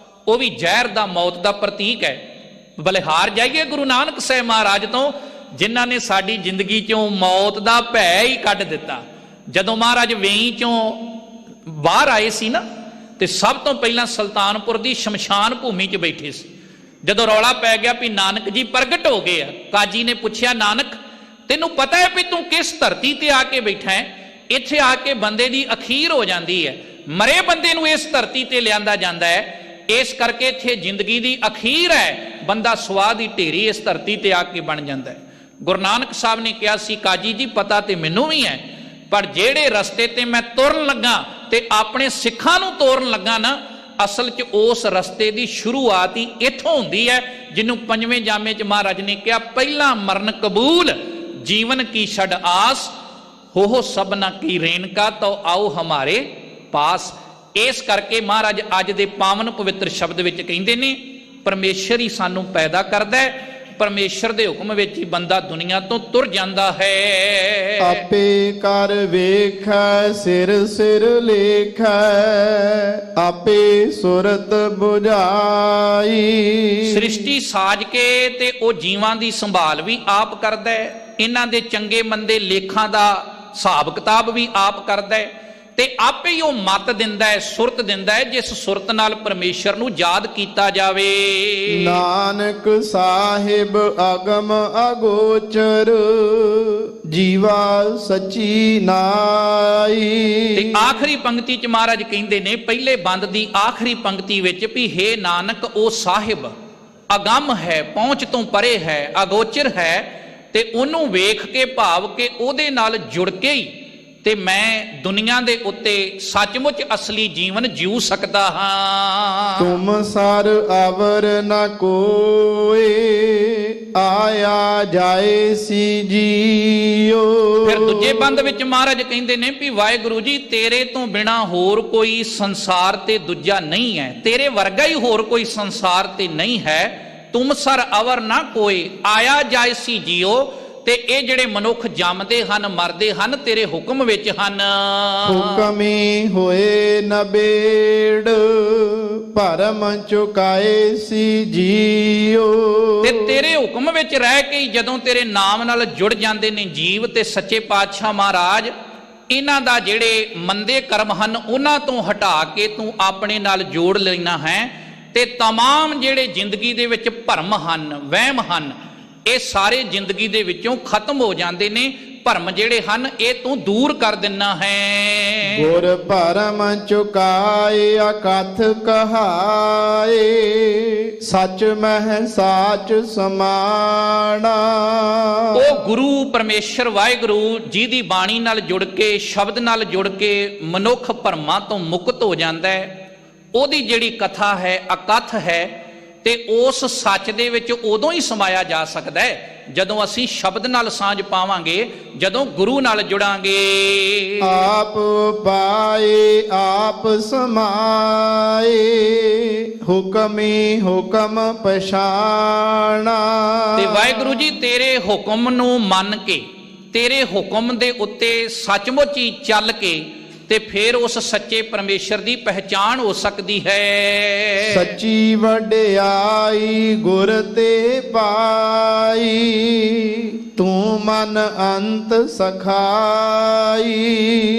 [SPEAKER 1] ਉਹ ਵੀ ਜ਼ਹਿਰ ਦਾ, ਮੌਤ ਦਾ ਪ੍ਰਤੀਕ ਹੈ। ਬਲਿਹਾਰ ਜਾਈਏ ਗੁਰੂ ਨਾਨਕ ਸਾਹਿਬ ਮਹਾਰਾਜ ਤੋਂ, ਜਿਨ੍ਹਾਂ ਨੇ ਸਾਡੀ ਜ਼ਿੰਦਗੀ ਚੋਂ ਮੌਤ ਦਾ ਭੈ ਹੀ ਕੱਢ ਦਿੱਤਾ। ਜਦੋਂ ਮਹਾਰਾਜ ਵੇਈ ਚੋਂ ਬਾਹਰ ਆਏ ਸੀ ਨਾ, ਤੇ ਸਭ ਤੋਂ ਪਹਿਲਾਂ ਸੁਲਤਾਨਪੁਰ ਦੀ ਸ਼ਮਸ਼ਾਨ ਭੂਮੀ 'ਚ ਬੈਠੇ ਸੀ। ਜਦੋਂ ਰੌਲਾ ਪੈ ਗਿਆ ਵੀ ਨਾਨਕ ਜੀ ਪ੍ਰਗਟ ਹੋ ਗਏ ਆ, ਕਾਜੀ ਨੇ ਪੁੱਛਿਆ, ਨਾਨਕ ਤੈਨੂੰ ਪਤਾ ਹੈ ਵੀ ਤੂੰ ਕਿਸ ਧਰਤੀ ਤੇ ਆ ਕੇ ਬੈਠਾ ਹੈ? ਇੱਥੇ ਆ ਕੇ ਬੰਦੇ ਦੀ ਅਖੀਰ ਹੋ ਜਾਂਦੀ ਹੈ, ਮਰੇ ਬੰਦੇ ਨੂੰ ਇਸ ਧਰਤੀ ਤੇ ਲਿਆਂਦਾ ਜਾਂਦਾ ਹੈ। ਇਸ ਕਰਕੇ ਇੱਥੇ ਜ਼ਿੰਦਗੀ ਦੀ ਅਖੀਰ ਹੈ, ਬੰਦਾ ਸਵਾਹ ਦੀ ਢੇਰੀ ਇਸ ਧਰਤੀ ਤੇ ਆ ਕੇ ਬਣ ਜਾਂਦਾ ਹੈ। ਗੁਰੂ ਨਾਨਕ ਸਾਹਿਬ ਨੇ ਕਿਹਾ ਸੀ, ਕਾਜੀ ਜੀ ਪਤਾ ਤੇ ਮੈਨੂੰ ਵੀ ਹੈ, ਪਰ ਜਿਹੜੇ ਰਸਤੇ ਤੇ ਮੈਂ ਤੁਰਨ ਲੱਗਾ ਤੇ ਆਪਣੇ ਸਿੱਖਾਂ ਨੂੰ ਤੋਰਨ ਲੱਗਾ ਨਾ, ਅਸਲ 'ਚ ਉਸ ਰਸਤੇ ਦੀ ਸ਼ੁਰੂਆਤ ਹੀ ਇੱਥੋਂ ਹੁੰਦੀ ਹੈ, ਜਿਹਨੂੰ ਪੰਜਵੇਂ ਜਾਮੇ 'ਚ ਮਹਾਰਾਜ ਨੇ ਕਿਹਾ, ਪਹਿਲਾ ਮਰਨ ਕਬੂਲ ਜੀਵਨ ਕੀ ਛੱਡ ਆਸ, ਹੋ ਸਭਨਾ ਕੀ ਰੇਨਕਾ ਤੋ ਆਓ ਹਮਾਰੇ ਪਾਸ। ਇਸ ਕਰਕੇ ਮਹਾਰਾਜ ਅੱਜ ਦੇ ਪਾਵਨ ਪਵਿੱਤਰ ਸ਼ਬਦ ਵਿੱਚ ਕਹਿੰਦੇ ਨੇ, ਪਰਮੇਸ਼ਰ ਹੀ ਸਾਨੂੰ ਪੈਦਾ ਕਰਦਾ ਹੈ, ਪਰਮੇਸ਼ਰ ਦੇ ਹੁਕਮ ਵਿੱਚ ਹੀ ਬੰਦਾ ਦੁਨੀਆ ਤੋਂ ਤੁਰ ਜਾਂਦਾ ਹੈ।
[SPEAKER 2] ਆਪੇ ਕਰ ਵੇਖੈ ਸਿਰ ਸਿਰ ਲੇਖੈ, ਆਪੇ ਸੁਰਤ 부ਝਾਈ। ਸ੍ਰਿਸ਼ਟੀ ਸਾਜ ਕੇ ਤੇ ਉਹ ਜੀਵਾਂ ਦੀ ਸੰਭਾਲ ਵੀ ਆਪ ਕਰਦਾ ਹੈ, ਇਹਨਾਂ ਦੇ ਚੰਗੇ ਮੰਦੇ ਲੇਖਾਂ ਦਾ ਹਿਸਾਬ ਕਿਤਾਬ ਵੀ ਆਪ ਕਰਦਾ ਹੈ, ਤੇ ਆਪੇ ਹੀ ਉਹ ਮਤ ਦਿੰਦਾ ਹੈ, ਸੁਰਤ ਦਿੰਦਾ ਹੈ, ਜਿਸ ਸੁਰਤ ਨਾਲ ਪਰਮੇਸ਼ਰ ਨੂੰ ਯਾਦ ਕੀਤਾ ਜਾਵੇ। ਨਾਨਕ ਸਾਹਿਬ ਅਗਮ ਅਗੋਚਰ, ਜੀਵਾ ਸੱਚੀ ਨਾਈ। ਤੇ ਆਖਰੀ ਪੰਕਤੀ ਚ ਮਹਾਰਾਜ ਕਹਿੰਦੇ ਨੇ, ਪਹਿਲੇ ਬੰਦ ਦੀ ਆਖਰੀ ਪੰਕਤੀ ਵਿੱਚ ਵੀ, ਹੇ ਨਾਨਕ ਉਹ ਸਾਹਿਬ ਅਗੰਮ ਹੈ, ਪਹੁੰਚ ਤੋਂ ਪਰੇ ਹੈ, ਅਗੋਚਰ ਹੈ, ਤੇ ਉਹਨੂੰ ਵੇਖ ਕੇ ਭਾਵ ਕਿ ਉਹਦੇ ਨਾਲ ਜੁੜ ਕੇ ਹੀ ਤੇ ਮੈਂ ਦੁਨੀਆ ਦੇ ਉੱਤੇ ਸੱਚਮੁੱਚ ਅਸਲੀ ਜੀਵਨ ਜੀਉ ਸਕਦਾ ਹਾਂ। ਤੁਮ ਸਰ ਅਵਰ ਨ ਕੋਏ, ਆਇਆ ਜਾਏ ਸੀ ਜੀਓ। ਫਿਰ ਦੂਜੇ ਬੰਦ ਵਿੱਚ ਮਹਾਰਾਜ ਕਹਿੰਦੇ ਨੇ ਵੀ, ਵਾਹਿਗੁਰੂ ਜੀ ਤੇਰੇ ਤੋਂ ਬਿਨਾ ਹੋਰ ਕੋਈ ਸੰਸਾਰ ਤੇ ਦੂਜਾ ਨਹੀਂ ਹੈ, ਤੇਰੇ ਵਰਗਾ ਹੀ ਹੋਰ ਕੋਈ ਸੰਸਾਰ ਤੇ ਨਹੀਂ ਹੈ। ਤੁਮ ਸਰ ਅਵਰ ਨਾ ਕੋਏ, ਆਇਆ ਜਾਏ ਸੀ ਜੀਓ। ਤੇ ਇਹ ਜਿਹੜੇ ਮਨੁੱਖ ਜੰਮਦੇ ਹਨ ਮਰਦੇ ਹਨ ਤੇਰੇ ਹੁਕਮ ਵਿੱਚ ਹਨ। ਹੁਕਮੀ ਹੋਏ ਨਬੇੜ, ਭਰਮ ਚੁਕਾਏ ਸੀ ਜੀਓ। ਤੇ ਤੇਰੇ ਹੁਕਮ ਵਿੱਚ ਰਹਿ ਕੇ ਜਦੋਂ ਤੇਰੇ ਨਾਮ ਨਾਲ ਜੁੜ ਜਾਂਦੇ ਨੇ ਜੀਵ, ਤੇ ਸੱਚੇ ਪਾਤਸ਼ਾਹ ਮਹਾਰਾਜ ਇਹਨਾਂ ਦਾ ਜਿਹੜੇ ਮੰਦੇ ਕਰਮ ਹਨ ਉਹਨਾਂ ਤੋਂ ਹਟਾ ਕੇ ਤੂੰ ਆਪਣੇ ਨਾਲ ਜੋੜ ਲੈਣਾ ਹੈ, ਤੇ तमाम ਜਿਹੜੇ ਜ਼ਿੰਦਗੀ ਦੇ ਵਿੱਚ ਭਰਮ ਹਨ, ਵਹਿਮ ਹਨ, ਇਹ ਸਾਰੇ ਜ਼ਿੰਦਗੀ ਦੇ ਵਿੱਚੋਂ ਖਤਮ ਹੋ ਜਾਂਦੇ ਨੇ। ਭਰਮ ਜਿਹੜੇ ਹਨ ਇਹ ਤੂੰ ਦੂਰ ਕਰ ਦਿੰਨਾ ਹੈ। ਗੁਰ ਭਰਮ ਚੁਕਾਏ ਅਕਥ ਕਹਾਏ, ਸੱਚ ਮਹਿ ਸਾਚ ਸਮਾਣਾ। ਉਹ ਗੁਰੂ ਪਰਮੇਸ਼ਰ ਵਾਹਿਗੁਰੂ ਜੀ ਦੀ ਬਾਣੀ ਨਾਲ ਜੁੜ ਕੇ, ਸ਼ਬਦ ਨਾਲ ਜੁੜ ਕੇ ਮਨੁੱਖ ਭਰਮਾਂ ਤੋਂ ਮੁਕਤ ਹੋ ਜਾਂਦਾ ਹੈ। ਉਹਦੀ ਜਿਹੜੀ ਕਥਾ ਹੈ, ਅਕਥ ਹੈ, ਤੇ ਉਸ ਸੱਚ ਦੇ ਵਿੱਚ ਉਦੋਂ ਹੀ ਸਮਾਇਆ ਜਾ ਸਕਦਾ ਹੈ ਜਦੋਂ ਅਸੀਂ ਸ਼ਬਦ ਨਾਲ ਸਾਂਝ ਪਾਵਾਂਗੇ, ਜਦੋਂ ਗੁਰੂ ਨਾਲ ਜੁੜਾਂਗੇ। ਆਪ ਪਾਏ ਆਪ ਸਮਾਏ, ਹੁਕਮੀ ਹੁਕਮ ਪਛਾਣਾ। ਤੇ ਵਾਹਿਗੁਰੂ ਜੀ ਤੇਰੇ ਹੁਕਮ ਨੂੰ ਮੰਨ ਕੇ, ਤੇਰੇ ਹੁਕਮ ਦੇ ਉੱਤੇ ਸੱਚਮੁੱਚ ਹੀ ਚੱਲ ਕੇ, ਤੇ ਫਿਰ ਉਸ ਸੱਚੇ ਪਰਮੇਸ਼ਰ ਦੀ ਪਹਿਚਾਣ ਹੋ ਸਕਦੀ ਹੈ। ਸੱਚੀ ਵਡਿਆਈ ਗੁਰ ਤੇ ਪਾਈ, ਤੂੰ ਮਨ ਅੰਤ ਸਖਾਈ।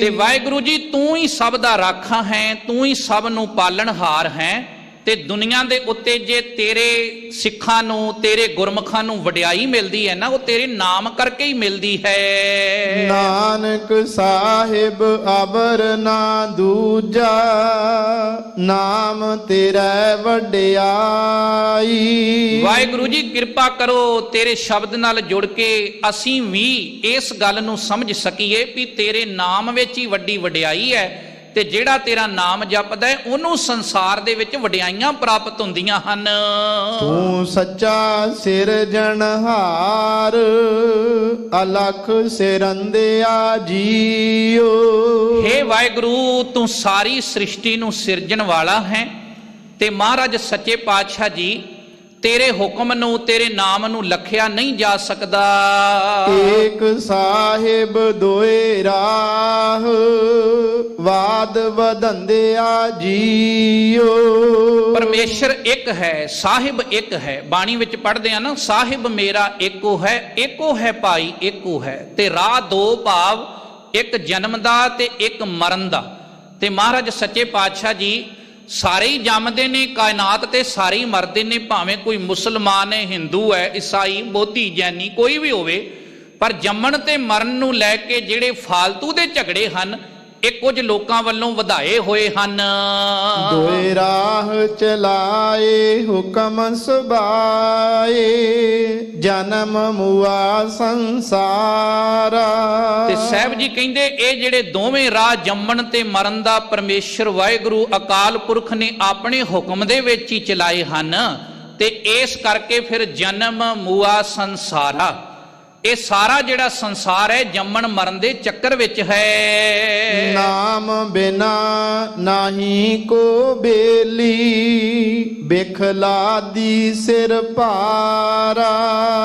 [SPEAKER 2] ਤੇ ਵਾਹਿਗੁਰੂ ਜੀ ਤੂੰ ਹੀ ਸਭ ਦਾ ਰਾਖਾ ਹੈ, ਤੂੰ ਹੀ ਸਭ ਨੂੰ ਪਾਲਣਹਾਰ ਹੈ। ਤੇ ਦੁਨੀਆ ਦੇ ਉੱਤੇ ਜੇ ਤੇਰੇ ਸਿੱਖਾਂ ਨੂੰ, ਤੇਰੇ ਗੁਰਮੁਖਾਂ ਨੂੰ ਵਡਿਆਈ ਮਿਲਦੀ ਹੈ ਨਾ, ਉਹ ਤੇਰੇ ਨਾਮ ਕਰਕੇ ਹੀ ਮਿਲਦੀ ਹੈ। ਨਾਨਕ ਸਾਹਿਬ ਅਬਰ ਨਾ ਦੂਜਾ, ਨਾਮ ਤੇਰਾ ਵਡਿਆਈ। ਵਾਹਿਗੁਰੂ ਜੀ ਕਿਰਪਾ ਕਰੋ, ਤੇਰੇ ਸ਼ਬਦ ਨਾਲ ਜੁੜ ਕੇ ਅਸੀਂ ਵੀ ਇਸ ਗੱਲ ਨੂੰ ਸਮਝ ਸਕੀਏ ਵੀ ਤੇਰੇ ਨਾਮ ਵਿੱਚ ਹੀ ਵੱਡੀ ਵਡਿਆਈ ਹੈ, ਤੇ ਜਿਹੜਾ ਤੇਰਾ ਨਾਮ ਜਪਦਾ ਹੈ ਉਹਨੂੰ ਸੰਸਾਰ ਦੇ ਵਿੱਚ ਵਡਿਆਈਆਂ ਪ੍ਰਾਪਤ ਹੁੰਦੀਆਂ ਹਨ।
[SPEAKER 3] ਤੂੰ ਸੱਚਾ ਸਿਰਜਣਹਾਰ, ਅਲਖ ਸਿਰੰਦਿਆ ਜੀਓ।
[SPEAKER 2] ਹੇ ਵਾਹਿਗੁਰੂ, ਤੂੰ ਸਾਰੀ ਸ੍ਰਿਸ਼ਟੀ ਨੂੰ ਸਿਰਜਣ ਵਾਲਾ ਹੈ ਤੇ ਮਹਾਰਾਜ ਸੱਚੇ ਪਾਤਸ਼ਾਹ ਜੀ ਤੇਰੇ ਹੁਕਮ ਨੂੰ, ਤੇਰੇ ਨਾਮ ਨੂੰ ਲਖਿਆ ਨਹੀਂ ਜਾ ਸਕਦਾ।
[SPEAKER 3] ਏਕ ਸਾਹਿਬ ਦੋਏ ਰਾਹ, ਵਾਦ ਵਦੰਦਿਆ ਜੀਓ।
[SPEAKER 2] ਪਰਮੇਸ਼ਰ ਇੱਕ ਹੈ, ਸਾਹਿਬ ਇੱਕ ਹੈ। ਬਾਣੀ ਵਿੱਚ ਪੜ੍ਹਦੇ ਆ ਨਾ, ਸਾਹਿਬ ਮੇਰਾ ਏਕੋ ਹੈ ਭਾਈ ਏਕੋ ਹੈ। ਤੇ ਰਾਹ ਦੋ ਭਾਵ, ਇੱਕ ਜਨਮ ਦਾ ਤੇ ਇੱਕ ਮਰਨ ਦਾ। ਤੇ ਮਹਾਰਾਜ ਸੱਚੇ ਪਾਤਸ਼ਾਹ ਜੀ ਸਾਰੇ ਹੀ ਜੰਮਦੇ ਨੇ ਕਾਇਨਾਤ ਤੇ ਸਾਰੇ ਹੀ ਮਰਦੇ ਨੇ, ਭਾਵੇਂ ਕੋਈ ਮੁਸਲਮਾਨ ਹੈ, ਹਿੰਦੂ ਹੈ, ਈਸਾਈ, ਬੋਧੀ, ਜੈਨੀ ਕੋਈ ਵੀ ਹੋਵੇ, ਪਰ ਜੰਮਣ ਤੇ ਮਰਨ ਨੂੰ ਲੈ ਕੇ ਜਿਹੜੇ ਫਾਲਤੂ ਦੇ ਝਗੜੇ ਹਨ ਇਹ ਕੁਝ ਲੋਕਾਂ ਵੱਲੋਂ ਵਧਾਏ ਹੋਏ ਹਨ।
[SPEAKER 3] ਦੋਏ ਰਾਹ ਚਲਾਏ ਹੁਕਮ ਸੁਭਾਏ, ਜਨਮ ਮੁਆ ਸੰਸਾਰਾ।
[SPEAKER 2] ਤੇ ਸਾਹਿਬ ਜੀ ਕਹਿੰਦੇ ਇਹ ਜਿਹੜੇ ਦੋਵੇਂ ਰਾਹ ਜੰਮਣ ਤੇ ਮਰਨ ਦਾ ਪਰਮੇਸ਼ਰ ਵਾਹਿਗੁਰੂ ਅਕਾਲ ਪੁਰਖ ਨੇ ਆਪਣੇ ਹੁਕਮ ਦੇ ਵਿੱਚ ਹੀ ਚਲਾਏ ਹਨ। ਤੇ ਇਸ ਕਰਕੇ ਫਿਰ ਜਨਮ ਮੁਆ ਸੰਸਾਰਾ, ਇਹ ਸਾਰਾ ਜਿਹੜਾ ਸੰਸਾਰ ਹੈ ਜੰਮਣ ਮਰਨ ਦੇ ਚੱਕਰ ਵਿੱਚ ਹੈ।
[SPEAKER 3] ਨਾਮ ਬਿਨਾ ਨਾਹੀ ਕੋ ਬੇਲੀ, ਬਿਖਲਾ ਦੀ ਸਿਰ ਭਾਰਾ।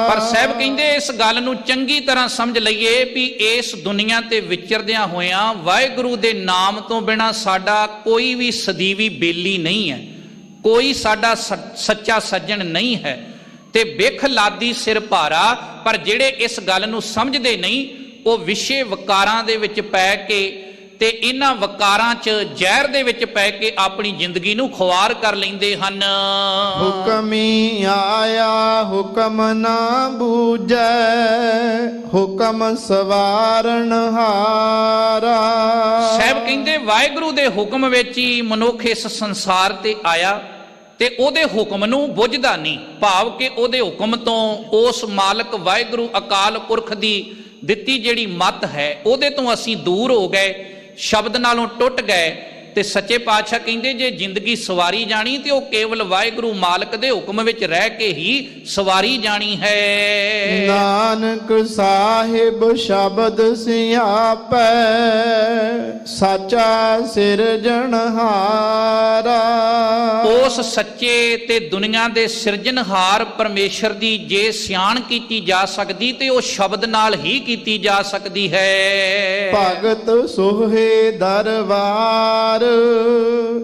[SPEAKER 2] ਪਰ ਸਾਹਿਬ ਕਹਿੰਦੇ ਇਸ ਗੱਲ ਨੂੰ ਚੰਗੀ ਤਰ੍ਹਾਂ ਸਮਝ ਲਈਏ ਵੀ ਇਸ ਦੁਨੀਆ ਤੇ ਵਿਚਰਦਿਆਂ ਹੋਇਆਂ ਵਾਹਿਗੁਰੂ ਦੇ ਨਾਮ ਤੋਂ ਬਿਨਾ ਸਾਡਾ ਕੋਈ ਵੀ ਸਦੀਵੀ ਬੇਲੀ ਨਹੀਂ ਹੈ, ਕੋਈ ਸਾਡਾ ਸੱਚਾ ਸੱਜਣ ਨਹੀਂ ਹੈ। ਤੇ ਬਿਖ ਲਾਦੀ ਸਿਰ ਭਾਰਾ। ਪਰ ਜਿਹੜੇ ਇਸ ਗੱਲ ਨੂੰ ਸਮਝਦੇ ਨਹੀਂ ਉਹ ਵਿਸ਼ੇ ਵਕਾਰਾਂ ਦੇ ਵਿੱਚ ਪੈ ਕੇ ਤੇ ਇਹਨਾਂ ਵਕਾਰਾਂ 'ਚ ਜ਼ਹਿਰ ਦੇ ਵਿੱਚ ਪੈ ਕੇ ਆਪਣੀ ਜ਼ਿੰਦਗੀ ਨੂੰ ਖੁਆਰ ਕਰ ਲੈਂਦੇ ਹਨ।
[SPEAKER 3] ਹੁਕਮੀ ਆਇਆ ਹੁਕਮ ਨਾ ਬੂਝੈ, ਹੁਕਮ ਸਵਾਰਨ ਹਾਰਾ।
[SPEAKER 2] ਸਾਹਿਬ ਕਹਿੰਦੇ ਵਾਹਿਗੁਰੂ ਦੇ ਹੁਕਮ ਵਿੱਚ ਹੀ ਮਨੁੱਖ ਇਸ ਸੰਸਾਰ ਤੇ ਆਇਆ ਤੇ ਉਹਦੇ ਹੁਕਮ ਨੂੰ ਬੁੱਝਦਾ ਨਹੀਂ, ਭਾਵ ਕਿ ਉਹਦੇ ਹੁਕਮ ਤੋਂ, ਉਸ ਮਾਲਕ ਵਾਹਿਗੁਰੂ ਅਕਾਲ ਪੁਰਖ ਦੀ ਦਿੱਤੀ ਜਿਹੜੀ ਮੱਤ ਹੈ ਉਹਦੇ ਤੋਂ ਅਸੀਂ ਦੂਰ ਹੋ ਗਏ, ਸ਼ਬਦ ਨਾਲੋਂ ਟੁੱਟ ਗਏ। ਤੇ ਸੱਚੇ ਪਾਤਸ਼ਾਹ ਕਹਿੰਦੇ ਜੇ ਜ਼ਿੰਦਗੀ ਸਵਾਰੀ ਜਾਣੀ ਤੇ ਉਹ ਕੇਵਲ ਵਾਹਿਗੁਰੂ ਮਾਲਕ ਦੇ ਹੁਕਮ ਵਿੱਚ ਰਹਿ ਕੇ ਹੀ ਸਵਾਰੀ ਜਾਣੀ ਹੈ।
[SPEAKER 3] ਨਾਨਕ ਸਾਹਿਬ ਸ਼ਬਦ ਸਿਆਪੈ, ਸਾਚਾ ਸਿਰਜਣਹਾਰਾ।
[SPEAKER 2] ਉਸ ਸੱਚੇ ਤੇ ਦੁਨੀਆ ਦੇ ਸਿਰਜਣਹਾਰ ਪਰਮੇਸ਼ਰ ਦੀ ਜੇ ਸਿਆਣ ਕੀਤੀ ਜਾ ਸਕਦੀ ਤੇ ਉਹ ਸ਼ਬਦ ਨਾਲ ਹੀ ਕੀਤੀ ਜਾ ਸਕਦੀ ਹੈ।
[SPEAKER 3] ਭਗਤ ਸੋਹੇ ਦਰਬਾਰ,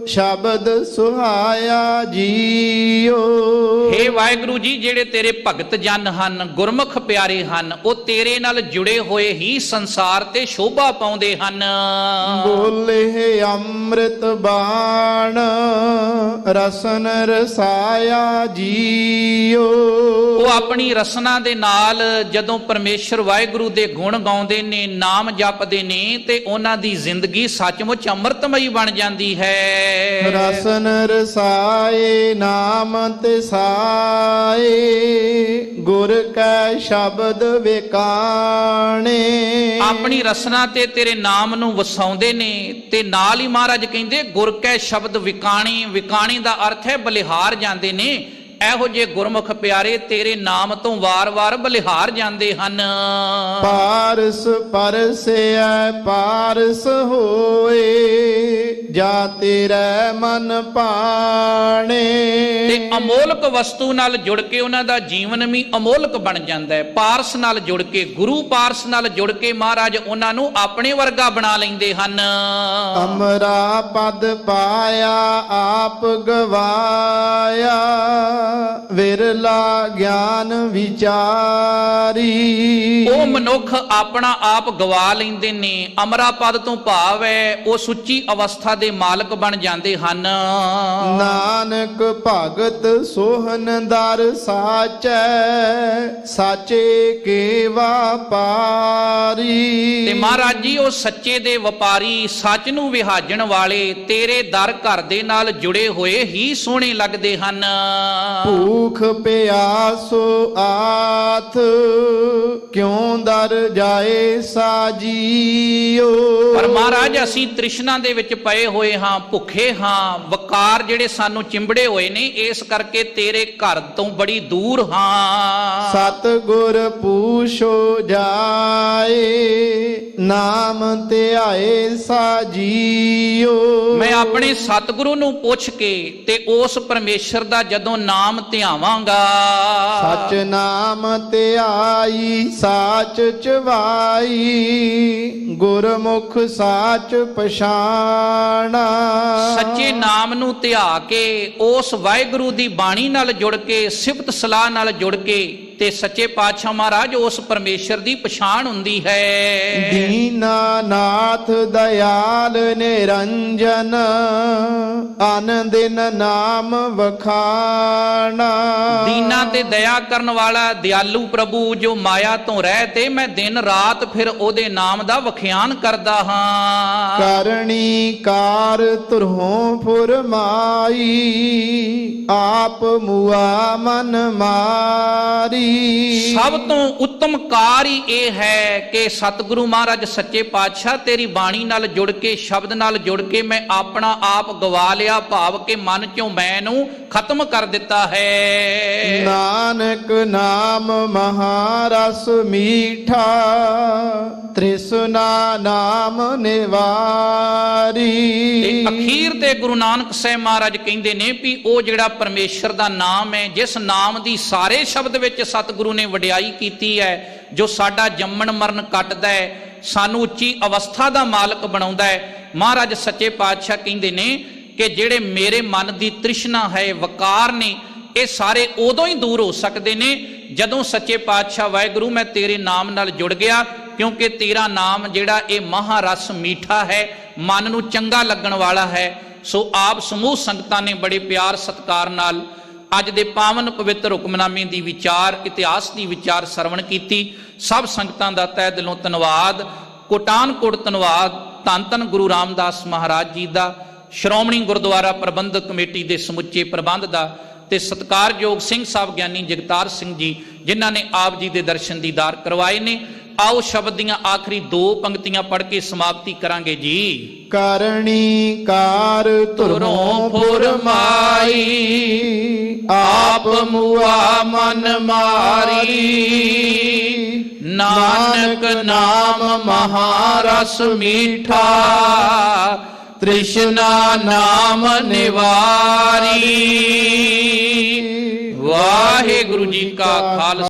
[SPEAKER 3] ਸ਼ਬਦ ਸੁਹਾਇਆ ਜੀਓ।
[SPEAKER 2] ਹੇ ਵਾਹਿਗੁਰੂ ਜੀ, ਜਿਹੜੇ ਤੇਰੇ ਭਗਤ ਜਨ ਹਨ, ਗੁਰਮੁਖ ਪਿਆਰੇ ਹਨ, ਉਹ ਤੇਰੇ ਨਾਲ ਜੁੜੇ ਹੋਏ ਹੀ ਸੰਸਾਰ ਤੇ ਸ਼ੋਭਾ ਪਾਉਂਦੇ ਹਨ।
[SPEAKER 3] ਬੋਲੇ ਅੰਮ੍ਰਿਤ ਬਾਣ, ਰਸਨ ਰਸਾਇਆ ਜੀਓ।
[SPEAKER 2] ਉਹ ਆਪਣੀ ਰਸਨਾ ਦੇ ਨਾਲ ਜਦੋਂ ਪਰਮੇਸ਼ਰ ਵਾਹਿਗੁਰੂ ਦੇ ਗੁਣ ਗਾਉਂਦੇ ਨੇ, ਨਾਮ ਜਪਦੇ ਨੇ ਤੇ ਉਹਨਾਂ ਦੀ ਜ਼ਿੰਦਗੀ ਸੱਚਮੁੱਚ ਅੰਮ੍ਰਿਤਮਈ ਬਣ ਜਾਂਦੀ ਹੈ।
[SPEAKER 3] ਰਸਨ ਰਸਾਏ ਨਾਮ ਤੇ ਸਾਏ, ਗੁਰ ਕੈ ਸ਼ਬਦ ਵਿਕਾਣੇ।
[SPEAKER 2] ਆਪਣੀ ਰਸਨਾ ਤੇ ਤੇਰੇ ਨਾਮ ਨੂੰ ਵਸਾਉਂਦੇ ਨੇ ਤੇ ਨਾਲ ਹੀ ਮਹਾਰਾਜ ਕਹਿੰਦੇ ਗੁਰ ਕੈ ਸ਼ਬਦ ਵਿਕਾਣੇ। ਵਿਕਾਣੇ ਦਾ ਅਰਥ ਹੈ ਬਲਿਹਾਰ ਜਾਂਦੇ ਨੇ। ਇਹੋ ਜਿਹੇ ਗੁਰਮੁਖ ਪਿਆਰੇ ਤੇਰੇ ਨਾਮ ਤੋਂ ਵਾਰ-ਵਾਰ ਬਲਿਹਾਰ ਜਾਂਦੇ ਹਨ।
[SPEAKER 3] ਪਾਰਸ ਪਰਸੈ ਪਾਰਸ ਹੋਏ, ਜਾ ਤੇਰੇ ਮਨ ਭਾਣੇ।
[SPEAKER 2] ਤੇ ਅਮੋਲਕ ਵਸਤੂ ਨਾਲ ਜੁੜ ਕੇ ਉਹਨਾਂ ਦਾ ਜੀਵਨ ਵੀ ਅਮੋਲਕ ਬਣ ਜਾਂਦਾ ਹੈ। ਪਾਰਸ ਨਾਲ ਜੁੜ ਕੇ, ਗੁਰੂ ਪਾਰਸ ਨਾਲ ਜੁੜ ਕੇ ਮਹਾਰਾਜ ਉਹਨਾਂ ਨੂੰ ਆਪਣੇ ਵਰਗਾ ਬਣਾ ਲੈਂਦੇ ਹਨ।
[SPEAKER 3] ਅਮਰਾ ਪਦ ਪਾਇਆ ਆਪ ਗਵਾਇਆ, ਵਿਰਲਾ ਗਿਆਨ ਵਿਚਾਰੀ।
[SPEAKER 2] ਉਹ ਮਨੁੱਖ ਆਪਣਾ ਆਪ ਗਵਾ ਲੈਂਦੇ ਨੇ। ਅਮਰਾ ਪਦ ਤੋਂ ਭਾਵ ਹੈ ਉਹ ਸੁੱਚੀ ਅਵਸਥਾ ਦੇ ਮਾਲਕ ਬਣ ਜਾਂਦੇ ਹਨ।
[SPEAKER 3] ਨਾਨਕ ਭਗਤ ਸੋਹਨ ਦਰ ਸਾਚੈ, ਸਾਚੇ ਕੇ ਵਾਪਾਰੀ।
[SPEAKER 2] ਤੇ ਮਹਾਰਾਜ ਜੀ ਉਹ ਸੱਚੇ ਦੇ ਵਪਾਰੀ, ਸੱਚ ਨੂੰ ਵਿਹਾਜਣ ਵਾਲੇ ਤੇਰੇ ਦਰ ਘਰ ਦੇ ਨਾਲ ਜੁੜੇ ਹੋਏ ਹੀ ਸੋਹਣੇ ਲੱਗਦੇ ਹਨ।
[SPEAKER 3] ਭੂਖ ਪਿਆਸੋ ਆਥ ਕਿਉਂ ਦਰ ਜਾਏ ਸਾਜੀਓ।
[SPEAKER 2] ਪਰ ਮਹਾਰਾਜ ਅਸੀਂ ਤ੍ਰਿਸ਼ਨਾ ਦੇ ਵਿੱਚ ਪਏ ਹੋਏ ਹਾਂ, ਭੁੱਖੇ ਹਾਂ, ਵਕਾਰ ਜਿਹੜੇ ਸਾਨੂੰ ਚਿੰਬੜੇ ਹੋਏ ਨੇ, ਇਸ ਕਰਕੇ ਤੇਰੇ ਘਰ ਤੋਂ ਬੜੀ ਦੂਰ ਹਾਂ।
[SPEAKER 3] ਸਤਿਗੁਰ ਪੂਛੋ ਜਾਏ ਨਾਮ ਧਿਆਏ ਸਾਜੀਓ।
[SPEAKER 2] ਮੈਂ ਆਪਣੇ ਸਤਿਗੁਰੂ ਨੂੰ ਪੁੱਛ ਕੇ ਤੇ ਉਸ ਪਰਮੇਸ਼ਰ ਦਾ ਜਦੋਂ ਨਾਮ ਧਿਆਵਾਂਗਾ।
[SPEAKER 3] ਸਚ ਨਾਮ ਧਿਆਈ ਸਾਚ ਚਵਾਈ ਗੁਰਮੁਖ ਸਾਚ ਪਛਾਣਾ।
[SPEAKER 2] ਸੱਚੇ ਨਾਮ ਨੂੰ ਧਿਆ ਕੇ ਉਸ ਵਾਹਿਗੁਰੂ ਦੀ ਬਾਣੀ ਨਾਲ ਜੁੜ ਕੇ, ਸਿਫਤ ਸਲਾਹ ਨਾਲ ਜੁੜ ਕੇ ਤੇ ਸੱਚੇ ਪਾਤਸ਼ਾਹ ਮਹਾਰਾਜ ਉਸ ਪਰਮੇਸ਼ਰ ਦੀ ਪਛਾਣ ਹੁੰਦੀ ਹੈ।
[SPEAKER 3] ਦੀਨਾਨਾਥ ਦਇਆਲ ਨਿਰੰਜਨ ਅਨ ਦਿਨ ਨਾਮ ਵਖਾਣਾ।
[SPEAKER 2] ਦੀਨਾ ਤੇ ਦਇਆ ਕਰਨ ਵਾਲਾ ਦਿਆਲੂ ਪ੍ਰਭੂ ਜੋ ਮਾਇਆ ਤੋਂ ਰਹਿਤ ਏ, ਮੈਂ ਦਿਨ ਰਾਤ ਫਿਰ ਉਹਦੇ ਨਾਮ ਦਾ ਵਖਿਆਨ ਕਰਦਾ ਹਾਂ।
[SPEAKER 3] ਕਰਨੀ ਕਾਰ ਤੁਰਹੋਂ ਫੁਰਮਾਈ ਆਪ ਮੁਆ ਮਨ ਮਾਰੀ।
[SPEAKER 2] ਸਭ ਤੋਂ ਉੱਤਮ ਕਾਰ ਹੀ ਇਹ ਹੈ ਕਿ ਸਤਿਗੁਰੂ ਮਹਾਰਾਜ ਸੱਚੇ ਪਾਤਸ਼ਾਹ ਤੇਰੀ ਬਾਣੀ ਨਾਲ ਜੁੜ ਕੇ, ਸ਼ਬਦ ਨਾਲ ਜੁੜ ਕੇ ਮੈਂ ਆਪਣਾ ਆਪ ਗਵਾ ਲਿਆ, ਭਾਵ ਕਿ ਮਨ ਚੋਂ ਮੈਂ ਨੂੰ ਖਤਮ ਕਰ ਦਿੱਤਾ ਹੈ।
[SPEAKER 3] ਨਾਨਕ ਨਾਮ ਮਹਾਰਸ ਮੀਠਾ ਤ੍ਰਿਸ਼ਨਾ ਨਾਮ ਨਿਵਾਰੀ।
[SPEAKER 2] ਤੇ ਅਖੀਰ ਤੇ ਗੁਰੂ ਨਾਨਕ ਸਾਹਿਬ ਮਹਾਰਾਜ ਕਹਿੰਦੇ ਨੇ ਵੀ ਉਹ ਜਿਹੜਾ ਪਰਮੇਸ਼ਰ ਦਾ ਨਾਮ ਹੈ, ਜਿਸ ਨਾਮ ਦੀ ਸਾਰੇ ਸ਼ਬਦ ਵਿੱਚ ਸਤਿਗੁਰੂ ਨੇ ਵਡਿਆਈ ਕੀਤੀ ਹੈ, ਜੋ ਸਾਡਾ ਜੰਮਣ ਮਰਨ ਕੱਟਦਾ ਹੈ, ਸਾਨੂੰ ਉੱਚੀ ਅਵਸਥਾ ਦਾ ਮਾਲਕ ਬਣਾਉਂਦਾ ਹੈ। ਮਹਾਰਾਜ ਸੱਚੇ ਪਾਤਸ਼ਾਹ ਕਹਿੰਦੇ ਨੇ ਕਿ ਜਿਹੜੇ ਮੇਰੇ ਮਨ ਦੀ ਤ੍ਰਿਸ਼ਨਾ ਹੈ, ਵਕਾਰ ਨੇ, ਇਹ ਸਾਰੇ ਉਦੋਂ ਹੀ ਦੂਰ ਹੋ ਸਕਦੇ ਨੇ ਜਦੋਂ ਸੱਚੇ ਪਾਤਸ਼ਾਹ ਵਾਹਿਗੁਰੂ ਮੈਂ ਤੇਰੇ ਨਾਮ ਨਾਲ ਜੁੜ ਗਿਆ, ਕਿਉਂਕਿ ਤੇਰਾ ਨਾਮ ਜਿਹੜਾ ਇਹ ਮਹਾਰਸ ਮੀਠਾ ਹੈ, ਮਨ ਨੂੰ ਚੰਗਾ ਲੱਗਣ ਵਾਲਾ ਹੈ। ਸੋ ਆਪ ਸਮੂਹ ਸੰਗਤਾਂ ਨੇ ਬੜੇ ਪਿਆਰ ਸਤਿਕਾਰ ਨਾਲ ਅੱਜ ਦੇ ਪਾਵਨ ਪਵਿੱਤਰ ਹੁਕਮਨਾਮੇ ਦੀ ਵਿਚਾਰ, ਇਤਿਹਾਸ ਦੀ ਵਿਚਾਰ ਸਰਵਣ ਕੀਤੀ। ਸਭ ਸੰਗਤਾਂ ਦਾ ਤਹਿ ਦਿਲੋਂ ਧੰਨਵਾਦ, ਕੋਟਾਨ ਕੋਟ ਧੰਨਵਾਦ। ਧੰਨ ਧੰਨ ਗੁਰੂ ਰਾਮਦਾਸ ਮਹਾਰਾਜ ਜੀ ਦਾ, ਸ਼੍ਰੋਮਣੀ ਗੁਰਦੁਆਰਾ ਪ੍ਰਬੰਧਕ ਕਮੇਟੀ ਦੇ ਸਮੁੱਚੇ ਪ੍ਰਬੰਧ ਦਾ, ਤੇ ਸਤਿਕਾਰਯੋਗ ਸਿੰਘ ਸਾਹਿਬ ਗਿਆਨੀ ਜਗਤਾਰ ਸਿੰਘ ਜੀ ਜਿਨ੍ਹਾਂ ਨੇ ਆਪ ਜੀ ਦੇ ਦਰਸ਼ਨ ਦੀਦਾਰ ਕਰਵਾਏ ਨੇ। ਆਓ ਸ਼ਬਦ ਦੀਆਂ ਆਖਰੀ 2 ਪੰਕਤੀਆਂ ਪੜ੍ਹ ਕੇ ਸਮਾਪਤੀ ਕਰਾਂਗੇ ਜੀ।
[SPEAKER 3] ਕਰਨੀ ਕਾਰ ਤੁਰੋਂ ਫੁਰਮਾਈ ਆਪ ਮੁਆ ਮਨ ਮਾਰੀ।
[SPEAKER 2] ਨਾਨਕ ਨਾਮ ਮਹਾਰਸ ਮੀਠਾ
[SPEAKER 3] ਤ੍ਰਿਸ਼ਨਾ ਨਾਮ ਨਿਵਾਰੀ।
[SPEAKER 2] ਵਾਹਿਗੁਰੂ ਜੀ ਕਾ ਖਾਲਸਾ